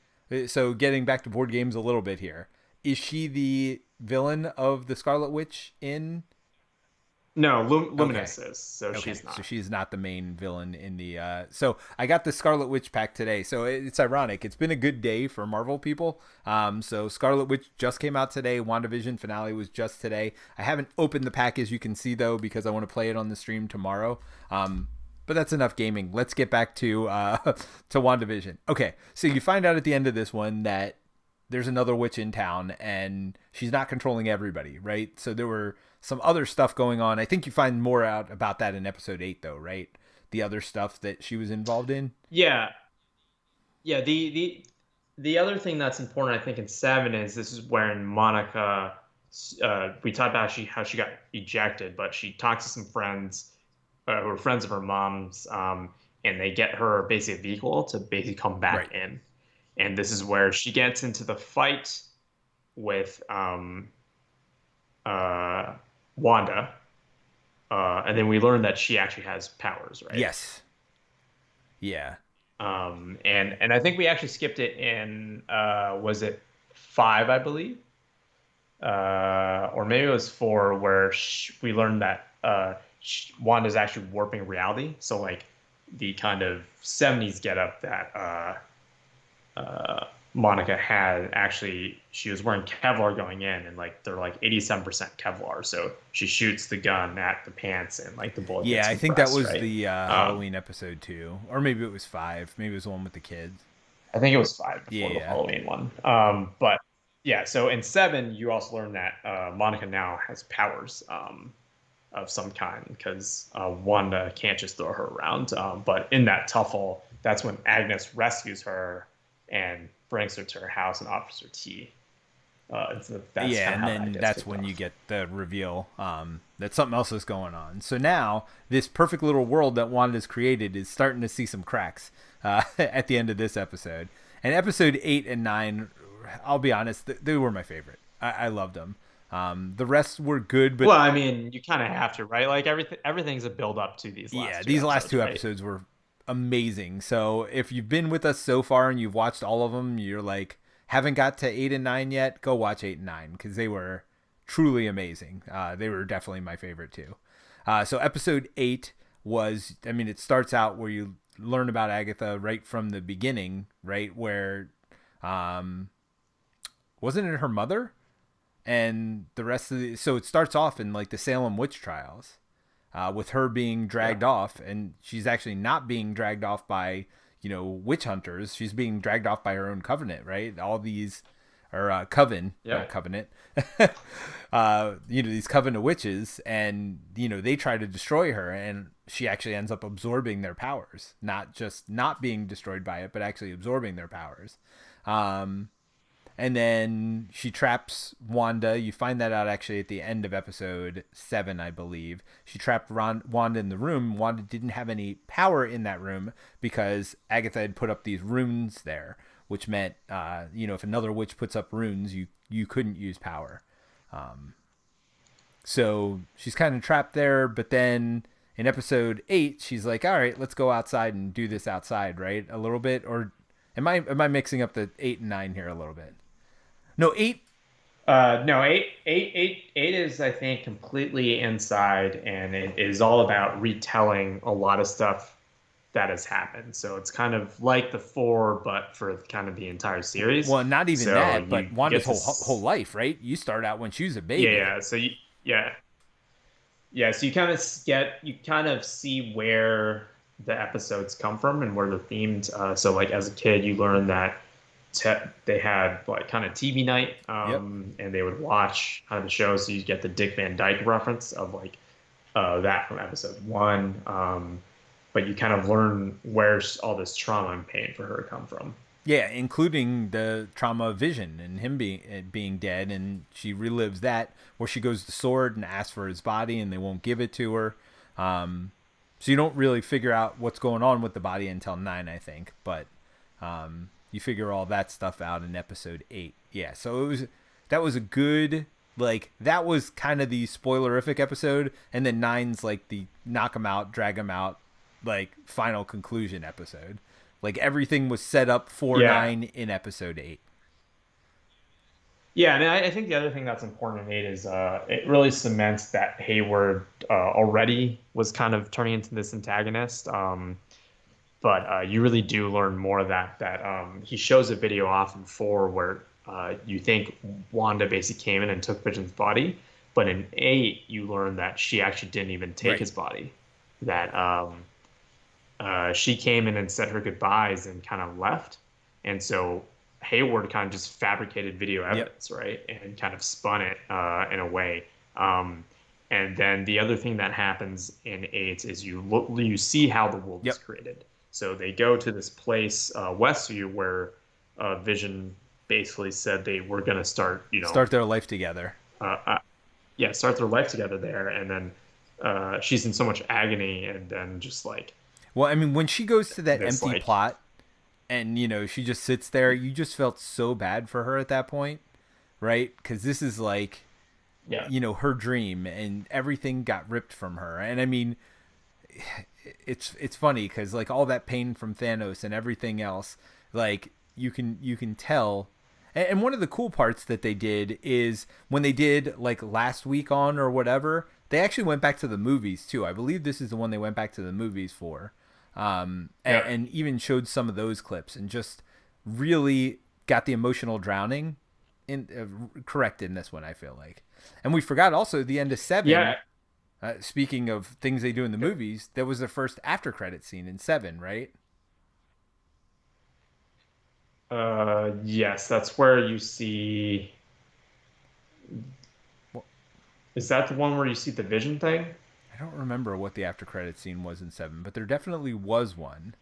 So, getting back to board games a little bit here, is she the villain of the Scarlet Witch in? No, Okay. Luminous is, so Okay, she's so not. she's not the main villain in the. So I got the Scarlet Witch pack today. So it's ironic. It's been a good day for Marvel people. So Scarlet Witch just came out today. WandaVision finale was just today. I haven't opened the pack as you can see though because I want to play it on the stream tomorrow. But that's enough gaming. Let's get back to to WandaVision. Okay, so you find out at the end of this one that there's another witch in town and she's not controlling everybody, right? So there were some other stuff going on. I think you find more out about that in episode 8 though, right? The other stuff that she was involved in. Yeah, yeah. The other thing that's important, I think, in seven is this is when Monica. We talked about how she got ejected, but she talks to some friends who are friends of her mom's, and they get her basically a vehicle to basically come Right. back in. And this is where she gets into the fight with uh, Wanda, and then we learn that she actually has powers, right? Yes. Yeah. And I think we actually skipped it in was it five, I believe, or maybe it was four, where we learned that Wanda's actually warping reality. So like the kind of '70s getup that Monica had, actually she was wearing Kevlar going in, and like they're like 87% Kevlar. So she shoots the gun at the pants, and like the bullet Yeah, gets I think that compressed, was right? the Um, Halloween episode 2, or maybe it was 5. Maybe it was the one with the kids. I think it was five before the Yeah. Halloween one. But yeah, so in seven, you also learn that Monica now has powers of some kind because Wanda can't just throw her around. But in that tuffle, that's when Agnes rescues her and brings her to her house and offers her tea. So that's Yeah, kind of and how that then gets that's kicked when you off. get the reveal that something else is going on. So now this perfect little world that Wanda's created is starting to see some cracks at the end of this episode. And episode 8 and 9, I'll be honest, they were my favorite. I loved them. The rest were good, but Well, I mean, you kind of have to, right? Like everything's a build up to these yeah, last two these last episodes, two right? episodes were amazing. So if you've been with us so far and you've watched all of them, you're like, haven't got to 8 and 9 yet, go watch 8 and 9 because they were truly amazing. They were definitely my favorite too. So episode 8 was, I mean, it starts out where you learn about Agatha right from the beginning, right? Where, um, wasn't it her mother? And the rest of the, so it starts off in like the Salem witch trials with her being Yeah. dragged off, and she's actually not being dragged off by witch hunters. She's being dragged off by her own covenant, right? All these or coven, Yeah. not covenant. These coven of witches, and they try to destroy her, and she actually ends up absorbing their powers, not just not being destroyed by it, but actually absorbing their powers. Um, and then she traps Wanda. You find that out actually at the end of episode 7, I believe. She trapped Wanda in the room. Wanda didn't have any power in that room because Agatha had put up these runes there, which meant, if another witch puts up runes, you couldn't use power. So she's kind of trapped there. But then in episode 8, she's like, "All right, let's go outside and do this outside, right? A little bit." Or am I mixing up the 8 and 9 here a little bit? No, 8. No, eight is, I think, completely inside, and it is all about retelling a lot of stuff that has happened. So it's kind of like the four, but for kind of the entire series. Well, not even So that, you but Wanda's get whole this, life, right? You start out when she was a yeah, baby. yeah. Yeah, yeah. So you kind of see where the episodes come from and where they're themed. So like as a kid, you learn that they had like kind of TV night, Yep. and they would watch kind of the show. So you get the Dick Van Dyke reference of like that from episode one. But you kind of learn where's all this trauma and pain for her come from. Yeah, including the trauma of Vision and him being dead, and she relives that where she goes to Sword and asks for his body, and they won't give it to her. So you don't really figure out what's going on with the body until 9, I think. But you figure all that stuff out in episode 8. Yeah, so that was a good, like, that was kind of the spoilerific episode, and then 9's like the knock him out, drag him out, like final conclusion episode. Like everything was set up for Yeah, 9 in episode 8. yeah, and I think the other thing that's important in eight is it really cements that Hayward already was kind of turning into this antagonist. But you really do learn more of that he shows a video off in 4 where you think Wanda basically came in and took Vision's body, but in 8 you learn that she actually didn't even take Right. his body. That she came in and said her goodbyes and kind of left, and so Hayward kind of just fabricated video Yep. evidence, right, and kind of spun it in a way. And then the other thing that happens in 8 is you see how the world is Yep. created. So they go to this place, Westview, where Vision basically said they were going to start, Start their life together. uh, yeah, start their life together there. And then she's in so much agony, and then just like Well, I mean, when she goes to that this, empty like, plot and, she just sits there, you just felt so bad for her at that point, right? Because this is like, yeah, her dream and everything got ripped from her. And I mean, it's funny because like all that pain from Thanos and everything else, like you can tell. And one of the cool parts that they did is when they did like last week on or whatever, they actually went back to the movies too. I believe this is the one they went back to the movies for, yeah. and even showed some of those clips and just really got the emotional drowning in corrected in this one. I feel like, and we forgot also the end of 7. Yeah. Speaking of things they do in the movies, there was the first after credit scene in 7, right? Yes, that's where you see. Well, Is that the one where you see the Vision thing? I don't remember what the after credit scene was in 7, but there definitely was one.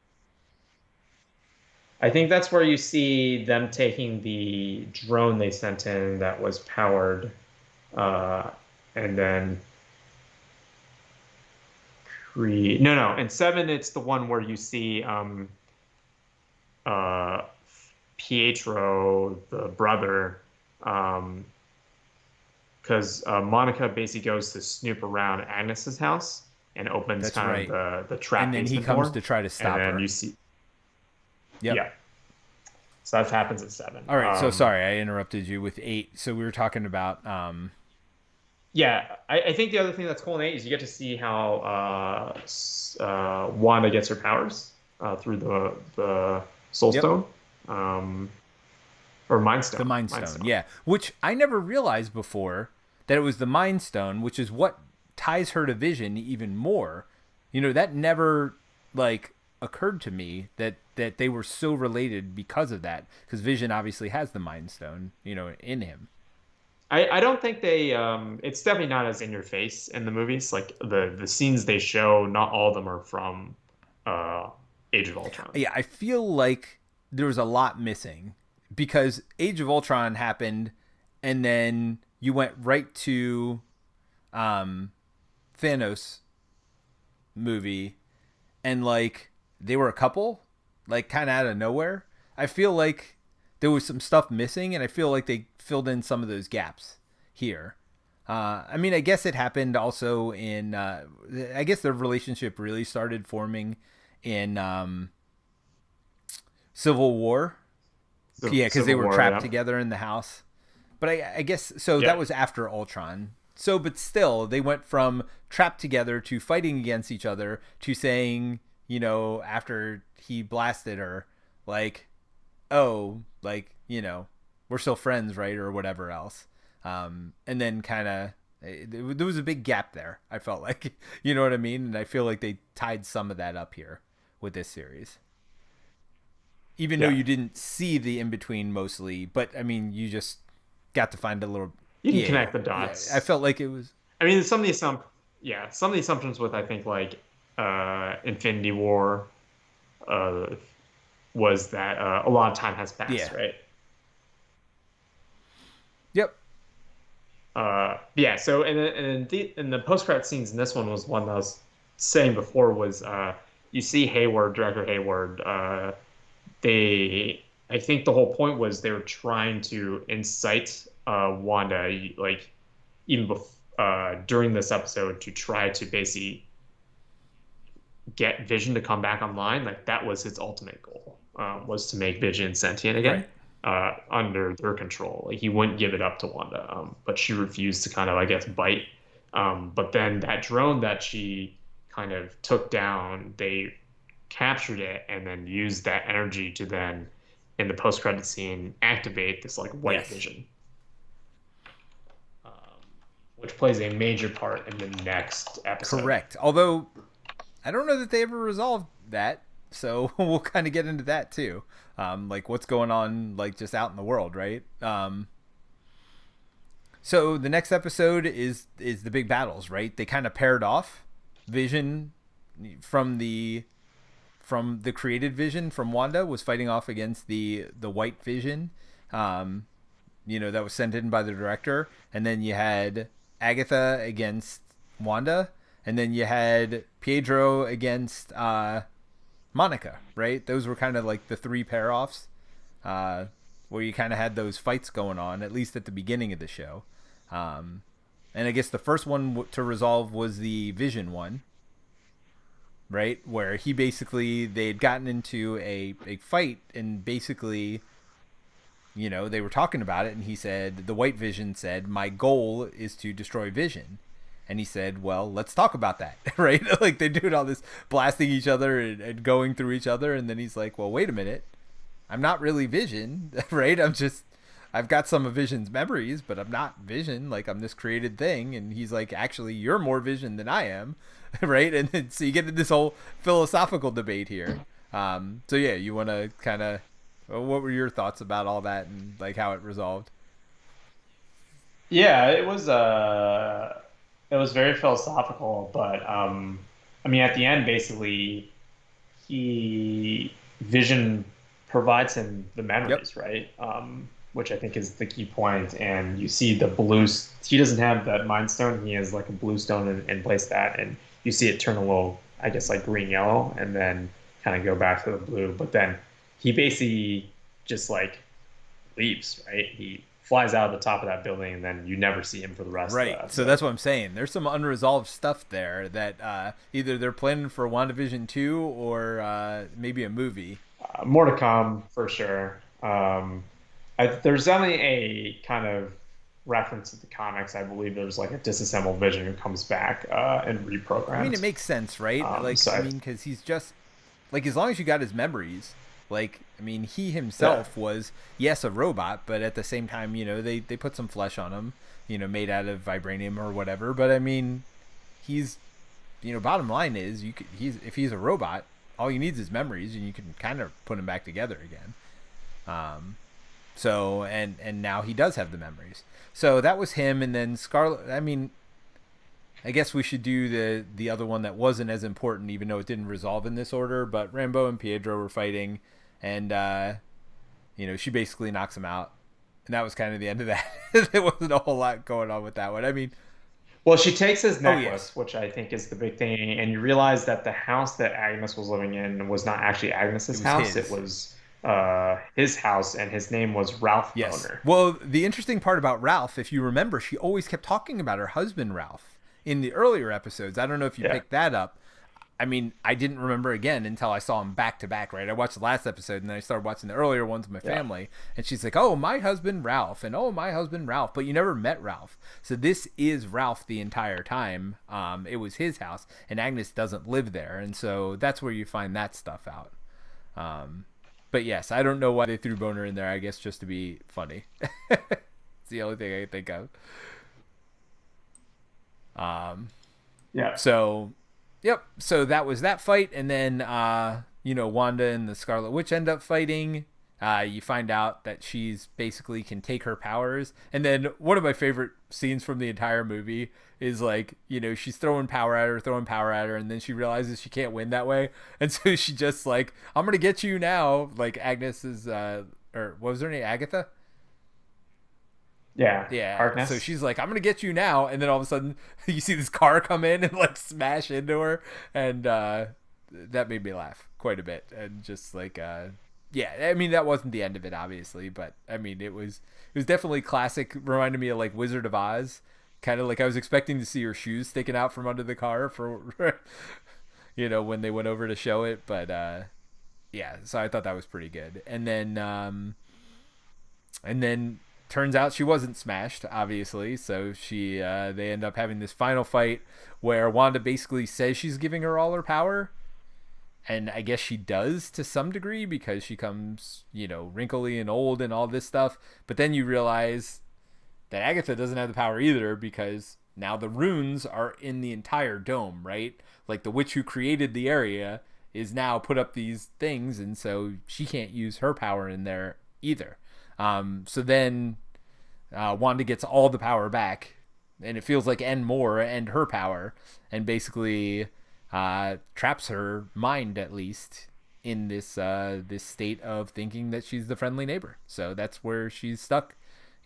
I think that's where you see them taking the drone they sent in that was powered, uh, and then no, no. In 7, it's the one where you see uh, Pietro, the brother, um, because Monica basically goes to snoop around Agnes's house and opens That's kind right. of the trap And then he basement comes door, to try to and stop then her. you see, Yep. yeah. So that happens at 7. All right. So sorry, I interrupted you with 8. So we were talking about Yeah, I think the other thing that's cool in 8 is you get to see how Wanda gets her powers through the Soul yep, Stone, or Mind the Stone. Mind Mind Stone. Stone. Yeah, which I never realized before that it was the Mind Stone, which is what ties her to Vision even more. That never like occurred to me that they were so related because of that. Because Vision obviously has the Mind Stone, in him. I don't think they it's definitely not as in your face in the movies. Like the scenes they show, not all of them are from uh Age of Ultron. Yeah, I feel like there was a lot missing because Age of Ultron happened, and then you went right to um, Thanos movie, and like they were a couple, like kind of out of nowhere. I feel like there was some stuff missing, and I feel like they filled in some of those gaps here. I mean, I guess it happened also in. I guess their relationship really started forming in Civil War. Yeah, because they Civil were War, trapped yeah. together in the house. But I guess so. That Yeah. was after Ultron. So, but still, they went from trapped together to fighting against each other to saying, after he blasted her, like, oh, like, we're still friends, right, or whatever else. And then kind of there was a big gap there. I felt like, you know what I mean, and I feel like they tied some of that up here with this series. even though you didn't see the in between mostly, but I mean, you just got to find a little. You can Yeah, connect the yeah. dots. I felt like it was. I mean, some of the assumptions with I think like Infinity War uh, was that a lot of time has passed, Yeah. right? Yep. Yeah. So in the post credit scenes in this one was one that I was saying before was you see Hayward, director Hayward. They I think the whole point was they were trying to incite Wanda like even during this episode to try to basically get Vision to come back online. Like that was his ultimate goal, was to make Vision sentient again, Right. under their control. Like he wouldn't give it up to Wanda, but she refused to kind of, I guess, bite. But then that drone that she kind of took down, they captured it and then used that energy to then, in the post-credit scene, activate this like white Vision, um, which plays a major part in the next episode. Correct. Although I don't know that they ever resolved that, so we'll kind of get into that too. Like what's going on, like just out in the world, right? So the next episode is the big battles, right? They kind of paired off Vision from the created Vision from Wanda was fighting off against the white Vision, that was sent in by the director, and then you had Agatha against Wanda, and then you had Pietro against Monica, right? Those were kind of like the three pair offs, where you kind of had those fights going on, at least at the beginning of the show. And I guess the first one to resolve was the Vision one, right? Where he basically, they had gotten into a fight, and basically, they were talking about it, and he said, the white Vision said, my goal is to destroy Vision. And he said, well, let's talk about that, right? Like they're doing all this blasting each other and going through each other. And then he's like, well, wait a minute. I'm not really Vision, right? I've got some of Vision's memories, but I'm not Vision. Like I'm this created thing. And he's like, actually, you're more Vision than I am, right? And then, so you get into this whole philosophical debate here. So yeah, you want to kind of, what were your thoughts about all that and like how it resolved? Yeah, it was very philosophical, but I mean, at the end, basically, he Vision provides him the Yep. memories, right? Which I think is the key point. And you see the blue. He doesn't have that Mind Stone. He has like a blue stone in place that, and you see it turn a little, I guess, like green yellow, and then kind of go back to the blue. But then he basically just like leaves, right? He flies out of the top of that building, and then you never see him for the rest of Right. that. So that's what I'm saying. There's some unresolved stuff there that either they're planning for WandaVision 2 or maybe a movie. More to come for sure. There's definitely a kind of reference to the comics. I believe there's like a disassembled Vision who comes back and I mean, it reprogrammed. makes sense, right? Like, So I mean, because he's just, like, as long as you got his memories, like, I mean, he yeah, himself was, yes, a robot, but at the same time, they put some flesh on him, made out of vibranium or whatever. But I mean, he's, bottom line is, if he's a robot, all you need is his memories, and you can kind of put him back together again. So and now he does have the memories. So that was him, and then Scarlet. I mean, I guess we should do the other one that wasn't as important, even though it didn't resolve in this order. But Rambo and Pietro were fighting, and she basically knocks him out, and that was kind of the end of that. There wasn't a whole lot going on with that one. I mean, well, she takes his oh yes, necklace, which I think is the big thing, and you realize that the house that Agnes was living in was not actually it Agnes's was house. It his. was his house, and his name was Ralph Yes. Boner. Well, the interesting part about Ralph, if you remember, she always kept talking about her husband Ralph in the earlier episodes. I don't know if you Yeah, picked that up. I mean, I didn't remember again until I saw him back to back, right? I watched the last episode and then I started watching the earlier ones with my yeah. family. And she's like, oh, my husband Ralph. And oh, my husband Ralph. But you never met Ralph. So this is Ralph the entire time. It was his house. And Agnes doesn't live there. And so that's where you find that stuff out. But yes, I don't know why they threw Boner in there. I guess just to be funny. It's the only thing I can think of. Yeah. So, yep. So that was that fight, and then Wanda and the Scarlet Witch end up fighting. You find out that she's basically can take her powers. And then one of my favorite scenes from the entire movie is like, she's throwing power at her, and then she realizes she can't win that way. And so she just like, I'm going to get you now. Like Agnes is, or what was her name? Agatha? Yeah, Yeah. So Harkness. she's like, I'm going to get you now. And then all of a sudden you see this car come in and like smash into her. And that made me laugh quite a bit. And just like, yeah, I mean that wasn't the end of it, obviously, but I mean it was definitely classic. Reminded me of like Wizard of Oz, kind of like I was expecting to see her shoes sticking out from under the car for, when they went over to show it, but yeah, so I thought that was pretty good. And then turns out she wasn't smashed, obviously, so they end up having this final fight where Wanda basically says she's giving her all her power, and I guess she does to some degree because she comes, wrinkly and old and all this stuff. But then you realize that Agatha doesn't have the power either because now the runes are in the entire dome, right? Like the witch who created the area is now put up these things, and so she can't use her power in there either. So then Wanda gets all the power back, and it feels like and more and her power, and basically traps her mind at least in this state of thinking that she's the friendly neighbor. So that's where she's stuck.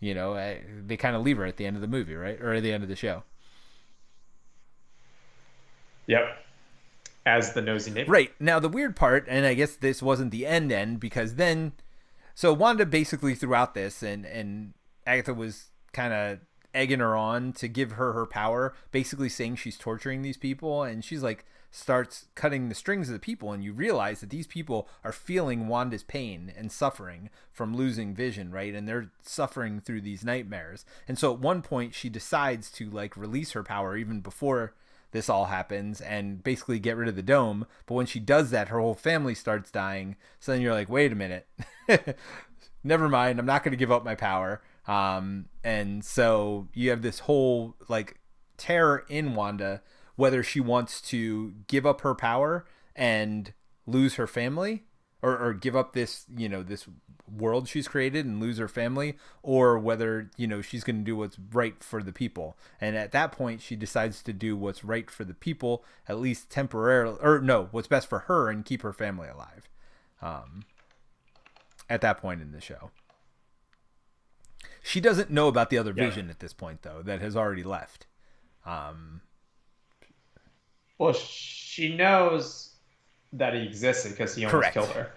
They kind of leave her at the end of the movie, right, or at the end of the show. Yep, as the nosy neighbor. Right now, the weird part, and I guess this wasn't the end, because then, so Wanda basically throughout this, and Agatha was kind of egging her on to give her power, basically saying she's torturing these people, and she's like starts cutting the strings of the people, and you realize that these people are feeling Wanda's pain and suffering from losing vision, right? And they're suffering through these nightmares. And so at one point she decides to like release her power even before this all happens and basically get rid of the dome. But when she does that, her whole family starts dying. So then you're like, wait a minute. Never mind, I'm not going to give up my power. And so you have this whole like terror in Wanda, whether she wants to give up her power and lose her family, or give up this, this world she's created and lose her family, or whether, she's going to do what's right for the people. And at that point, she decides to do what's right for the people, at least temporarily, or no, what's best for her and keep her family alive. At that point in the show. She doesn't know about the other vision at this point, though, that has already left. Well, she knows that he existed because he almost Correct. killed her.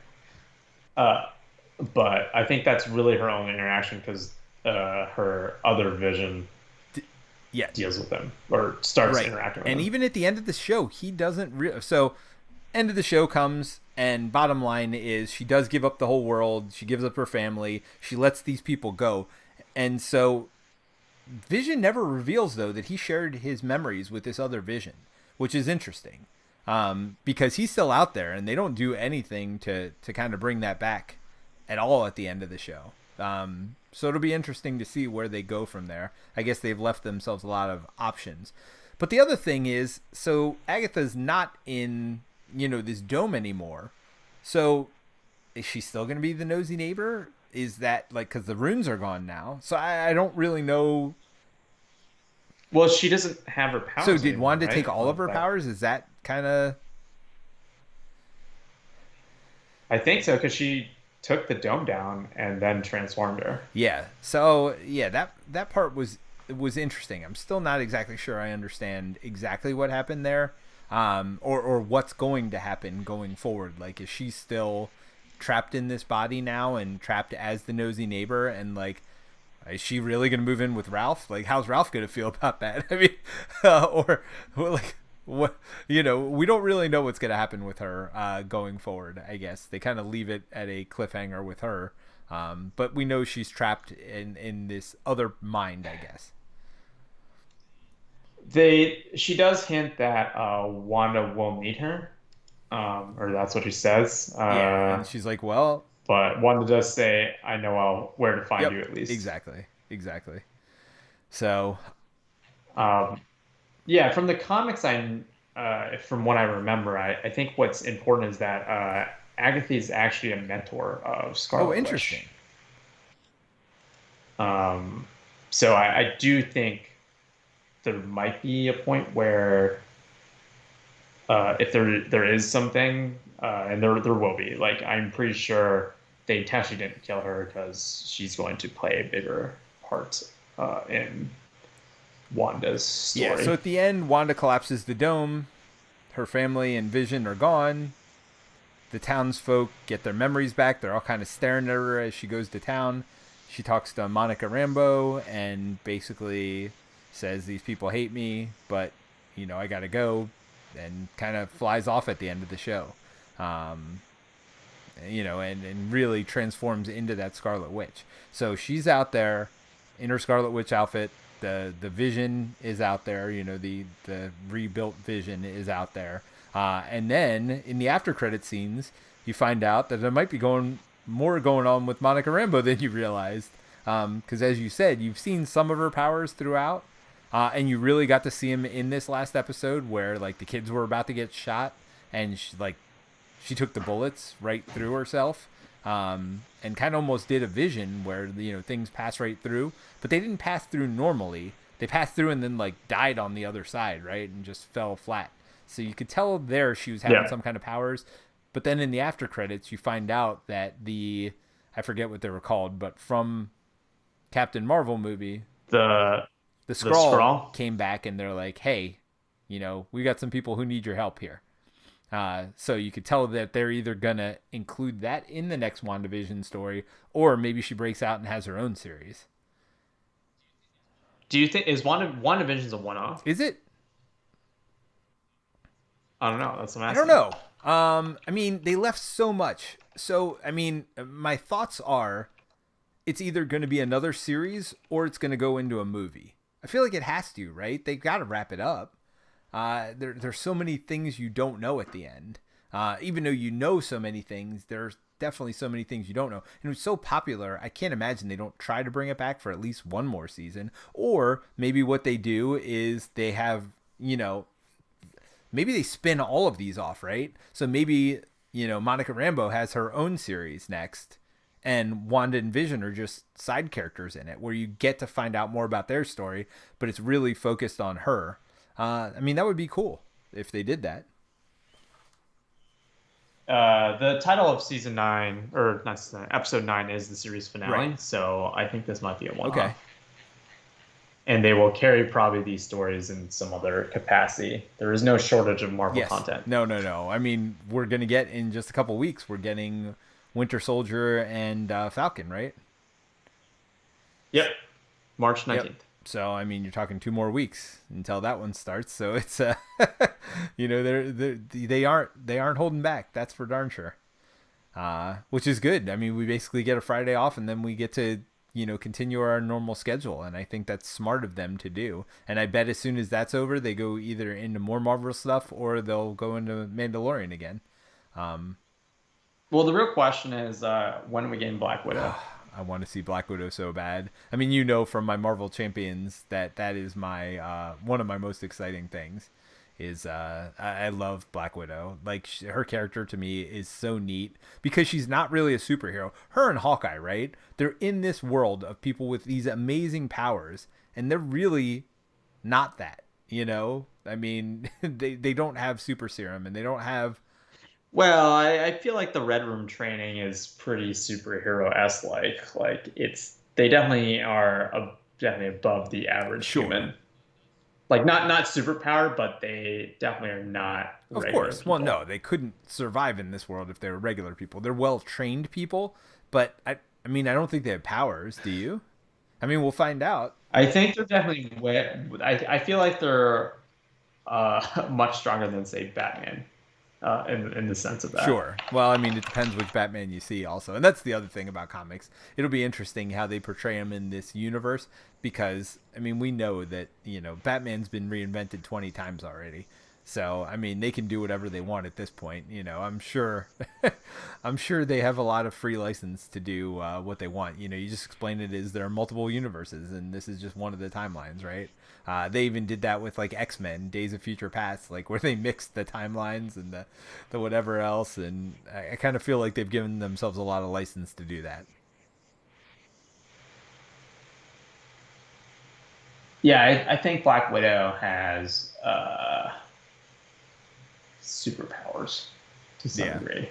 But I think that's really her only interaction because her other vision Yeah. deals with him or starts interacting with and him. even at the end of the show, he doesn't. So, end of the show comes, and bottom line is she does give up the whole world. She gives up her family. She lets these people go. And so Vision never reveals, though, that he shared his memories with this other Vision, which is interesting, because he's still out there, and they don't do anything to kind of bring that back at all at the end of the show. So it'll be interesting to see where they go from there. I guess they've left themselves a lot of options. But the other thing is, so Agatha's not in, this dome anymore. So is she still going to be the nosy neighbor? Is that like, because the runes are gone now? So I don't really know. Well, she doesn't have her powers. So did anymore, Wanda right? take all of her powers? Is that kind of... I think so, because she took the dome down and then transformed her. Yeah. So yeah, that part was interesting. I'm still not exactly sure I understand exactly what happened there, or what's going to happen going forward. Like, is she still trapped in this body now and trapped as the nosy neighbor? And like, is she really going to move in with Ralph? Like, how's Ralph going to feel about that? I mean, or like, what, we don't really know what's going to happen with her going forward. I guess they kind of leave it at a cliffhanger with her, but we know she's trapped in this other mind, I guess. She does hint that Wanda will need her, or that's what she says. Yeah, and she's like, well, but Wanda does say, "I know where to find you at least." Exactly. So, yeah, from the comics, from what I remember, I think what's important is that Agatha is actually a mentor of Oh, Scarlet interesting. Witch. Um, so I do think there might be a point where if there is something, and there will be, like I'm pretty sure they intentionally didn't kill her because she's going to play a bigger part in Wanda's Yeah, so story. at the end, Wanda collapses the dome. Her family and Vision are gone. The townsfolk get their memories back. They're all kind of staring at her as she goes to town. She talks to Monica Rambeau and basically says these people hate me, but I gotta go, and kind of flies off at the end of the show. Um, and really transforms into that Scarlet Witch. So she's out there in her Scarlet Witch outfit. The Vision is out there. The rebuilt Vision is out there. And then in the after credit scenes, you find out that there might be more going on with Monica Rambeau than you realized. Because as you said, you've seen some of her powers throughout, and you really got to see him in this last episode where like the kids were about to get shot, and she took the bullets right through herself, and kind of almost did a vision where things pass right through, but they didn't pass through normally. They passed through and then like died on the other side, right, and just fell flat. So you could tell there she was having Yeah, some kind of powers. But then in the after credits, you find out that I forget what they were called, but from Captain Marvel movie, the the the Skrull scroll. came back and they're like, hey, we got some people who need your help here. So you could tell that they're either gonna include that in the next WandaVision story, or maybe she breaks out and has her own series. Do you think is WandaVision's a one-off? Is it? I don't know. That's what I'm I don't asking. know. I mean, they left so much. So, I mean, my thoughts are it's either going to be another series or it's going to go into a movie. I feel like it has to, right? They've got to wrap it up. There's so many things you don't know at the end. Even though you know so many things, there's definitely so many things you don't know. And it was so popular, I can't imagine they don't try to bring it back for at least one more season. Or maybe what they do is they have, maybe they spin all of these off, right? So maybe, Monica Rambeau has her own series next, and Wanda and Vision are just side characters in it, where you get to find out more about their story, but it's really focused on her. I mean, that would be cool if they did that. The title of season nine, or not season nine, episode nine, is the series Right. finale. So I think this might be a Okay. one-off, and they will carry probably these stories in some other capacity. There is no shortage of Marvel Yes. content. No, no, no. I mean, we're going to get in just a couple weeks, we're getting Winter Soldier and Falcon, right? Yep, March Yep. 19th. So I mean, you're talking 2 more weeks until that one starts. So it's they aren't holding back. That's for darn sure. Which is good. I mean, we basically get a Friday off, and then we get to continue our normal schedule, and I think that's smart of them to do. And I bet as soon as that's over, they go either into more Marvel stuff or they'll go into Mandalorian again. Um, Well, the real question is when are we getting Black Widow? I want to see Black Widow so bad. I mean, from my Marvel Champions that is my one of my most exciting things. Is I love Black Widow. Like her character to me is so neat because she's not really a superhero. Her and Hawkeye, right? They're in this world of people with these amazing powers, and they're really not that. I mean, they don't have super serum, and they don't have. Well, I feel like the Red Room training is pretty superhero-esque. Like it's they definitely are definitely above the average Sure. human. Like not superpowered, but they definitely are not Of regular course. Well, no, people. they couldn't survive in this world if they were regular people. They're well trained people, but I mean, I don't think they have powers. Do you? I mean, we'll find out. I think they're definitely way. I feel like they're much stronger than say Batman, in the sense of that. Sure. Well, I mean, it depends which Batman you see, also, and that's the other thing about comics. It'll be interesting how they portray him in this universe because I mean, we know that Batman's been reinvented 20 times already. So, I mean, they can do whatever they want at this point. I'm sure, I'm sure they have a lot of free license to do what they want. You just explained it as there are multiple universes, and this is just one of the timelines, right? They even did that with like X-Men, Days of Future Past, like where they mixed the timelines and the whatever else. And I kind of feel like they've given themselves a lot of license to do that. Yeah, I think Black Widow has superpowers to some Yeah. degree.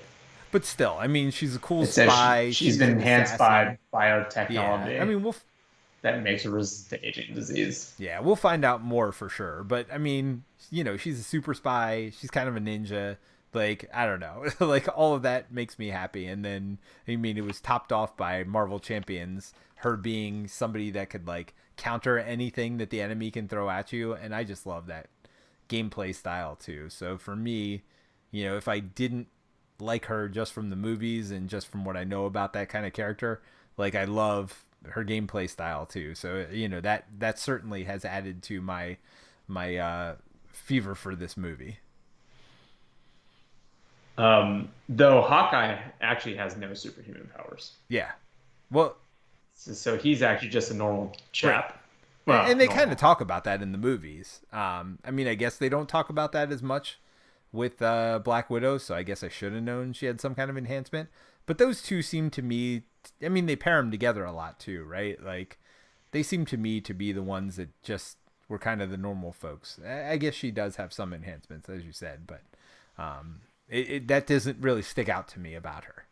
But still, I mean, she's a cool It says spy. she's She's been an enhanced assassin. by Yeah. I biotechnology mean, that makes her resistant to aging disease. yeah, we'll find out more for sure. But I mean, she's a super spy. She's kind of a ninja. Like, I don't know. Like, all of that makes me happy. And then, I mean, it was topped off by Marvel Champions, her being somebody that could, like, counter anything that the enemy can throw at you. And I just love that gameplay style, too. So for me, if I didn't like her just from the movies and just from what I know about that kind of character, like, I love her gameplay style too. So that certainly has added to my fever for this movie. Though Hawkeye actually has no superhuman powers, Yeah. Well, so he's actually just a normal right. chap. Well, And they kind of normal. talk about that in the movies. I mean, I guess they don't talk about that as much with Black Widow, so I guess I should have known she had some kind of enhancement. But those two seem to me, I mean, they pair them together a lot too, right? Like, they seem to me to be the ones that just were kind of the normal folks. I guess she does have some enhancements, as you said, but that doesn't really stick out to me about her.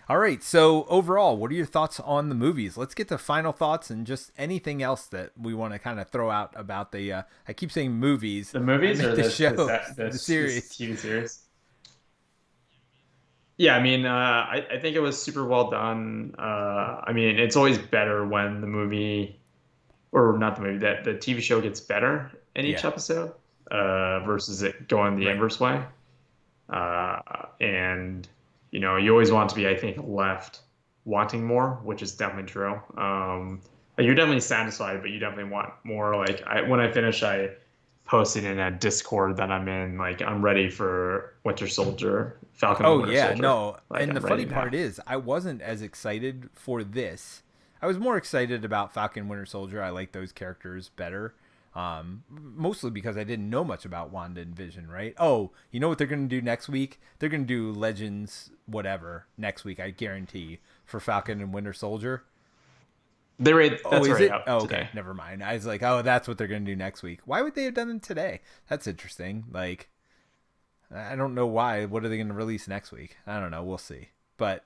All right, so overall, what are your thoughts on the movies? Let's get to final thoughts and just anything else that we want to kind of throw out about the. I keep saying movies. The I movies meant or the this show, the this series. TV series? Yeah, I mean, I think it was super well done. I mean, it's always better when the movie, or not the movie, that the TV show gets better in each Yeah, episode versus it going the right. inverse way. And you always want to be, I think, left wanting more, which is definitely true. You're definitely satisfied, but you definitely want more. Like when I finish, I posted in a Discord that I'm in. Like I'm ready for Winter Soldier, Falcon and Oh Winter yeah, Soldier. no. Like And I'm the funny ready part now. is, I wasn't as excited for this. I was more excited about Falcon Winter Soldier. I like those characters better. Mostly because I didn't know much about Wanda and Vision, right? Oh, you know what they're gonna do next week? They're gonna do Legends whatever next week, I guarantee, for Falcon and Winter Soldier. Oh, That's is already it? out Oh, okay. today. Never mind. I was like, oh, that's what they're gonna do next week. Why would they have done it today? That's interesting. Like, I don't know why. What are they gonna release next week? I don't know. We'll see. But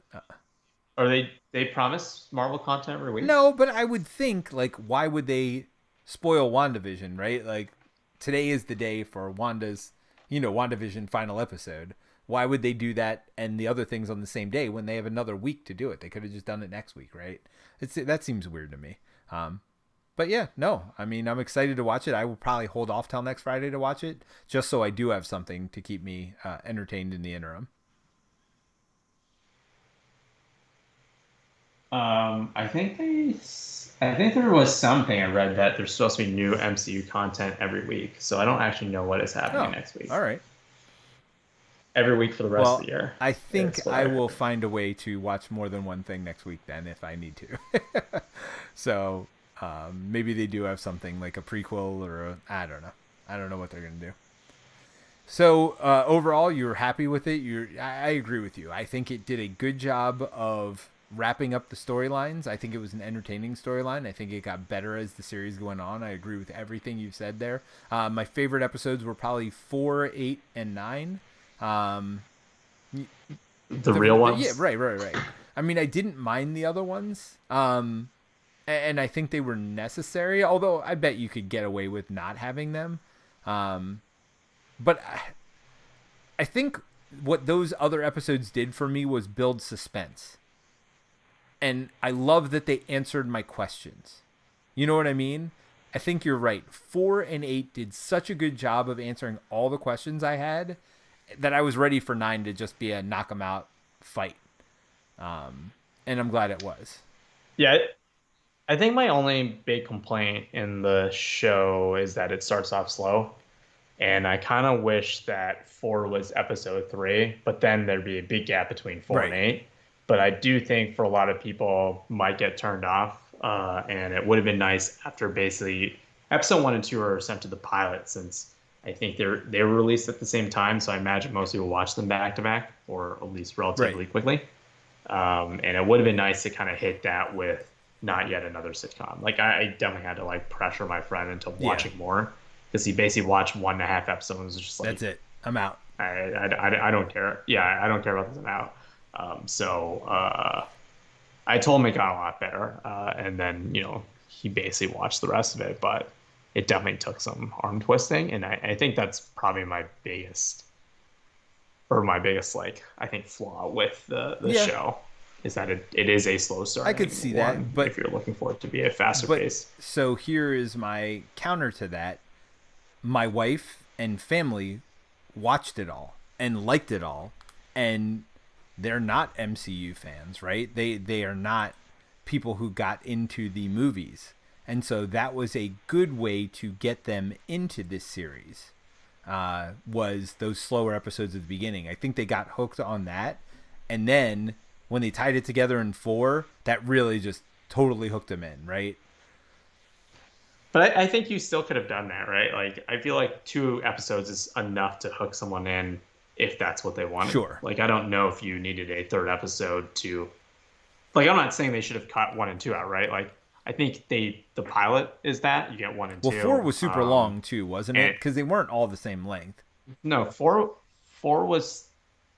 Or they promise Marvel content every week. no, but I would think, like, why would they spoil WandaVision, right? Like, today is the day for WandaVision final episode. Why would they do that and the other things on the same day when they have another week to do it? They could have just done it next week, right? That seems weird to me. But yeah, no. I mean, I'm excited to watch it. I will probably hold off till next Friday to watch it, just so I do have something to keep me entertained in the interim. I think there was something I read that there's supposed to be new MCU content every week. So I don't actually know what is happening Oh, next week. all right. Every week for the rest of Well, the year. I think That's what I I will heard. find a way to watch more than one thing next week then if I need to. So maybe they do have something like a prequel or I don't know. I don't know what they're going to do. So overall, you're happy with it. I agree with you. I think it did a good job of wrapping up the storylines. I think it was an entertaining storyline. I think it got better as the series went on. I agree with everything you said there. My favorite episodes were probably 4, 8, and 9. Um, The real yeah, ones. right. I mean, I didn't mind the other ones. And I think they were necessary. Although I bet you could get away with not having them. But I think what those other episodes did for me was build suspense. And I love that they answered my questions. You know what I mean? I think you're right. 4 and 8 did such a good job of answering all the questions I had that I was ready for 9 to just be a knock 'em out fight. And I'm glad it was. Yeah, I think my only big complaint in the show is that it starts off slow. And I kind of wish that 4 was episode 3, but then there'd be a big gap between 4 and Right. 8. But I do think for a lot of people might get turned off. And it would have been nice after basically episode 1 and 2 are sent to the pilot, since I think they were released at the same time. So I imagine most people watch them back to back, or at least Right. relatively quickly. And it would have been nice to kind of hit that with not yet another sitcom. Like I definitely had to like pressure my friend into Yeah. watching more, because he basically watched 1.5 episodes and was just That's like, it. I'm out. I don't care. Yeah, I don't care about this now. I told him it got a lot better, and then he basically watched the rest of it, but it definitely took some arm twisting, and I think that's probably my biggest like I think flaw with the Yeah. show is that it is a slow I could starting see that, one but if you're looking for it to be a faster but pace. so here is my counter to that. My wife and family watched it all and liked it all, and they're not MCU fans, right? They are not people who got into the movies. And so that was a good way to get them into this series. Was those slower episodes at the beginning. I think they got hooked on that, and then when they tied it together in 4, that really just totally hooked them in, right? But I think you still could have done that, right? Like, I feel like 2 episodes is enough to hook someone in if that's what they wanted. Sure. Like, I don't know if you needed a third episode to, like, I'm not saying they should have cut 1 and 2 out, right? Like, I think the pilot is that you get 1 and Well, 2. 4 was super long too, wasn't it? And Because they weren't all the same length. no, four was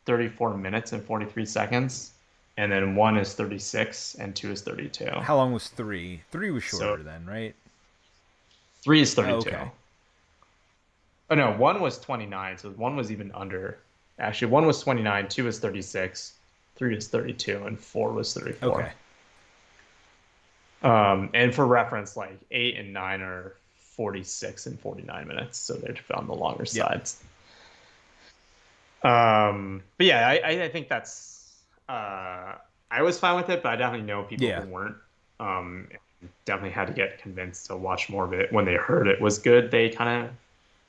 34 minutes and 43 seconds, and then 1 is 36 and 2 is 32. How long was 3? 3 was So shorter then, right? 3 is Oh, 32. okay. Oh no, 1 was 29, so 1 was even under. Actually, 1 was 29, 2 was 36, 3 is 32, and 4 was 34. Okay. And for reference, like 8 and 9 are 46 and 49 minutes, so they're on the longer Yep. sides. But yeah, I think that's I was fine with it, but I definitely know people Yeah. who weren't. Definitely had to get convinced to watch more of it. When they heard it was good, they kind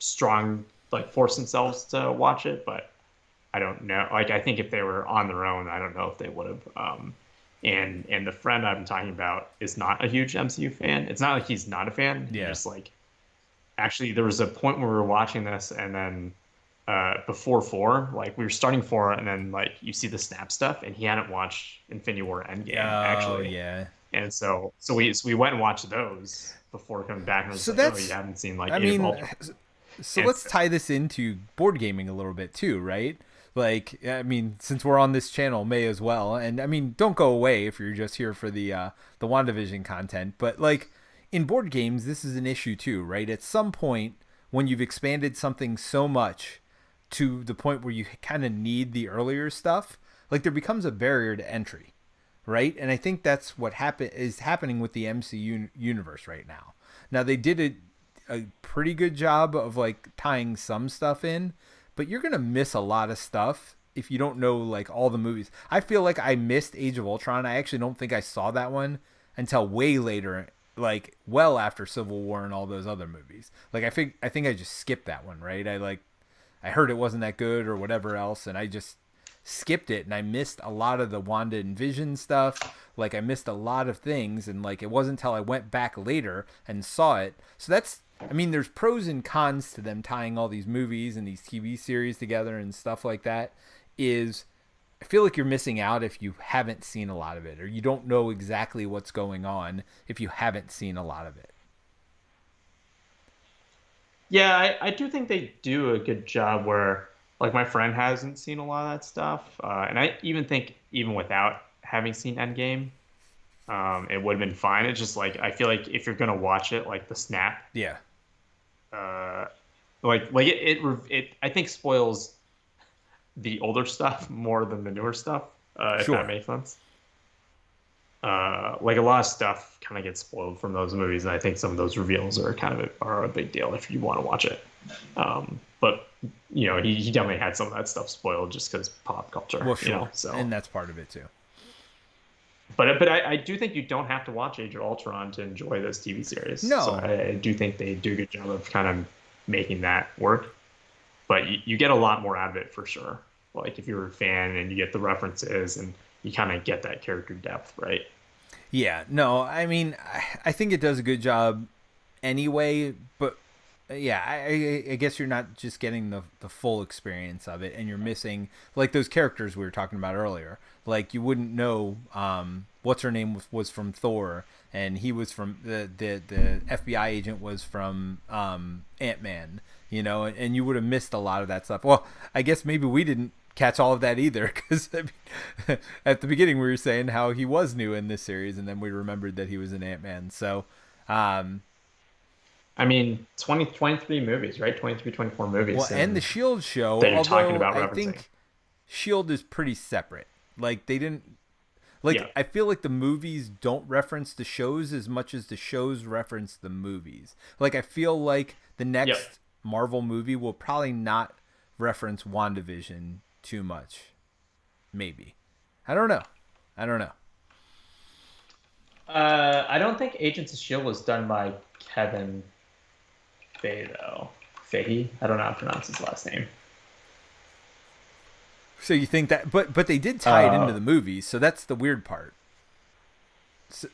of forced themselves to watch it. But I don't know. Like, I think if they were on their own, I don't know if they would have. And the friend I'm talking about is not a huge MCU fan. It's not like he's not a fan. He Yeah. just like, actually, there was a point where we were watching this, and then before 4, like we were starting 4, and then like you see the snap stuff, and he hadn't watched Infinity War Endgame Oh, actually. yeah. And so we went and watched those before coming back, and it was So like, oh, that's, you haven't seen like I Age of mean, Ultron. so And let's tie this into board gaming a little bit too, right? Like, I mean, since we're on this channel, may as well. And I mean, don't go away if you're just here for the WandaVision content. But like in board games, this is an issue too, right? At some point, when you've expanded something so much to the point where you kind of need the earlier stuff, like there becomes a barrier to entry, right? And I think that's what is happening with the MCU universe right now. Now they did a pretty good job of like tying some stuff in, but you're gonna miss a lot of stuff if you don't know like all the movies. I feel like I missed Age of Ultron. I actually don't think I saw that one until way later, like well after Civil War and all those other movies. Like I think I just skipped that one, right? I heard it wasn't that good or whatever else, and I just skipped it, and I missed a lot of the Wanda and Vision stuff. Like I missed a lot of things, and like it wasn't until I went back later and saw it. So that's, I mean, there's pros and cons to them tying all these movies and these TV series together and stuff like that. Is I feel like you're missing out if you haven't seen a lot of it, or you don't know exactly what's going on if you haven't seen a lot of it. yeah, I do think they do a good job where like my friend hasn't seen a lot of that stuff, and I even think even without having seen Endgame, it would have been fine. It's just like I feel like if you're gonna watch it, like the snap, Yeah. uh, like it I think spoils the older stuff more than the newer stuff, if Sure. that makes sense. Like a lot of stuff kind of gets spoiled from those movies, and I think some of those reveals are are a big deal if you want to watch it. But he definitely had some of that stuff spoiled just because pop culture. Well, sure. So And that's part of it too. But I do think you don't have to watch Age of Ultron to enjoy this TV series. So No. I do think they do a good job of kind of making that work. But you get a lot more out of it for sure. Like if you're a fan and you get the references and you kind of get that character depth, right? Yeah, no, I mean, I think it does a good job anyway, but yeah, I guess you're not just getting the full experience of it, and you're missing like those characters we were talking about earlier. Like you wouldn't know what's her name was from Thor, and he was from the FBI agent was from Ant-Man, you know, and you would have missed a lot of that stuff. Well, I guess maybe we didn't catch all of that either because I mean, at the beginning we were saying how he was new in this series, and then we remembered that he was an Ant-Man. So um, I mean, 23 movies, right? 23, 24 well, movies, and the and Shield show, that you're talking although about I referencing. think Shield is pretty separate. Like they didn't like Yeah. I feel like the movies don't reference the shows as much as the shows reference the movies. Like I feel like the Yep. next Marvel movie will probably not reference WandaVision too much. Maybe. I don't know. I don't know. I don't think Agents of Shield was done by Kevin Feige though. Feige? I don't know how to pronounce his last name. So you think that but they did tie it into Uh, the movies, so that's the weird part. So,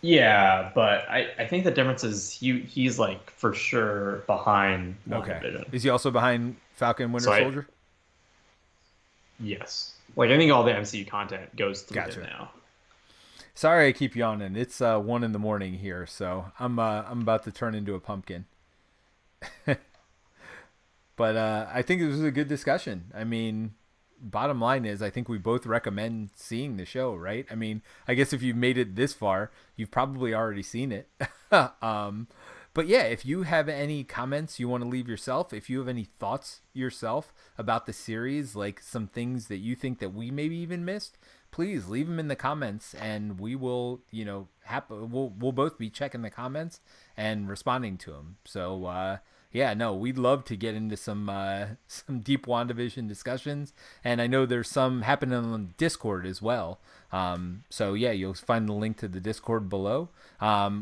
yeah, but I think the difference is he's like for sure behind okay. WandaVision. Is he also behind Falcon Winter So I Soldier? yes, like I think all the MCU content goes through him Gotcha. now. Sorry, I keep yawning. It's 1 in the morning here, so I'm about to turn into a pumpkin. But I think this was a good discussion. I mean, bottom line is, I think we both recommend seeing the show, right? I mean, I guess if you've made it this far, you've probably already seen it. um, but yeah, if you have any comments you want to leave yourself, if you have any thoughts yourself about the series, like some things that you think that we maybe even missed, please leave them in the comments, and we will, we'll both be checking the comments and responding to them. So yeah, no, we'd love to get into some some deep WandaVision discussions, and I know there's some happening on Discord as well. So yeah, you'll find the link to the Discord below.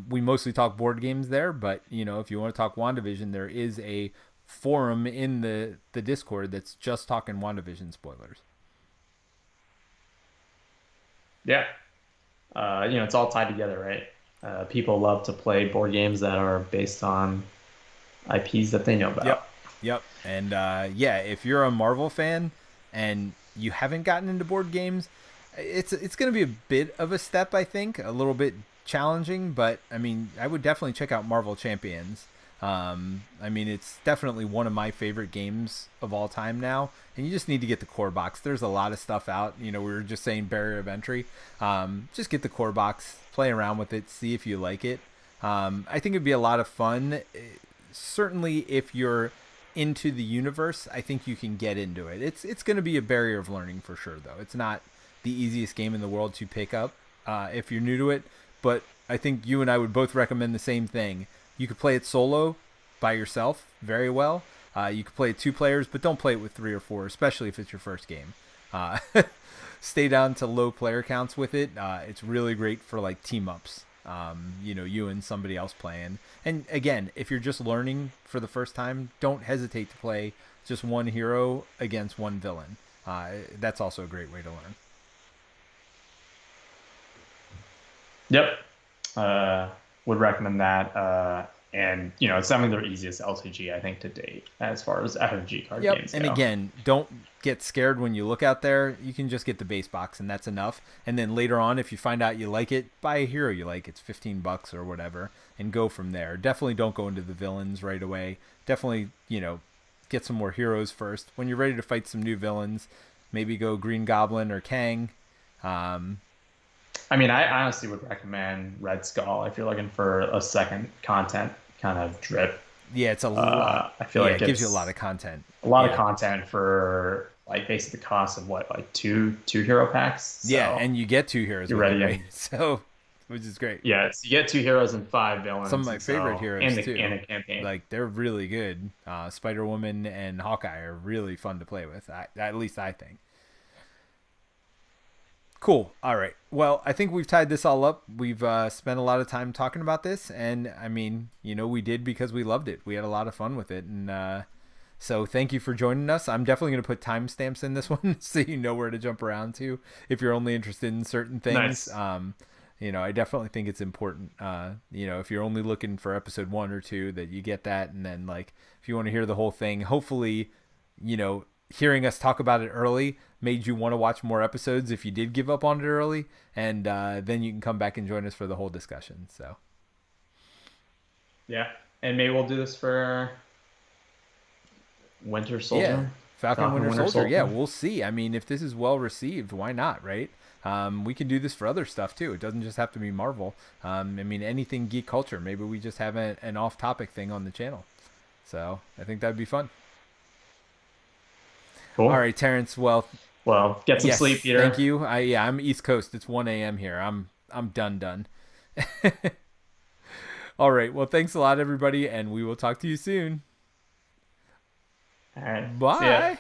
We mostly talk board games there, but if you want to talk WandaVision, there is a forum in the Discord that's just talking WandaVision spoilers. Yeah, it's all tied together, right? People love to play board games that are based on IPs that they know Yep. about. Yep. And yeah, if you're a Marvel fan and you haven't gotten into board games, it's going to be a bit of a step, I think, a little bit challenging, but I mean, I would definitely check out Marvel Champions. I mean, it's definitely one of my favorite games of all time now, and you just need to get the core box. There's a lot of stuff out. We were just saying barrier of entry. Just get the core box, play around with it, see if you like it. I think it'd be a lot of fun. Certainly, if you're into the universe, I think you can get into it. It's going to be a barrier of learning for sure, though. It's not the easiest game in the world to pick up if you're new to it, but I think you and I would both recommend the same thing. You could play it solo by yourself very well. You could play it 2 players, but don't play it with 3 or 4, especially if it's your first game. Uh, Stay down to low player counts with it. It's really great for like team ups. You and somebody else playing. And again, if you're just learning for the first time, don't hesitate to play just one hero against one villain. That's also a great way to learn. Yep. Would recommend that. And it's definitely their easiest LCG I think to date as far as FFG card Yep. games And go. again, don't get scared when you look out there. You can just get the base box, and that's enough. And then later on, if you find out you like it, buy a hero you like. It's $15 or whatever, and go from there. Definitely don't go into the villains right away. Definitely, get some more heroes first. When you're ready to fight some new villains, maybe go Green Goblin or Kang. Um, I mean, I honestly would recommend Red Skull if you're looking for a second content kind of drip. yeah, it's a lot. I feel Yeah, like it gives you a lot it's of content. a lot of Yeah. content for like basically the cost of what, like two hero packs. Yeah, So and you get 2 heroes you're with it, ready. right? So, which is great. Yeah, you get 2 heroes and 5 villains. Some of my and favorite so, heroes and too. and a campaign. Like they're really good. Spider Woman and Hawkeye are really fun to play with. At least I think. Cool. All right. Well, I think we've tied this all up. We've spent a lot of time talking about this, and I mean, we did because we loved it. We had a lot of fun with it, and so thank you for joining us. I'm definitely going to put timestamps in this one so you know where to jump around to if you're only interested in certain things. Nice. I definitely think it's important. If you're only looking for episode 1 or 2, that you get that, and then like if you want to hear the whole thing, hopefully, hearing us talk about it early made you want to watch more episodes if you did give up on it early, and then you can come back and join us for the whole discussion. So yeah, and maybe we'll do this for Winter Soldier. Yeah, Falcon Winter Soldier. Yeah, we'll see. I mean, if this is well received, why not, right? We can do this for other stuff too. It doesn't just have to be Marvel. I mean, anything geek culture. Maybe we just have an off-topic thing on the channel. So I think that'd be fun. Cool. All right, Terence. Well, get some sleep, Peter. Thank you. I'm East Coast. It's 1 a.m. here. I'm done. All right. Well, thanks a lot, everybody, and we will talk to you soon. All right. Bye.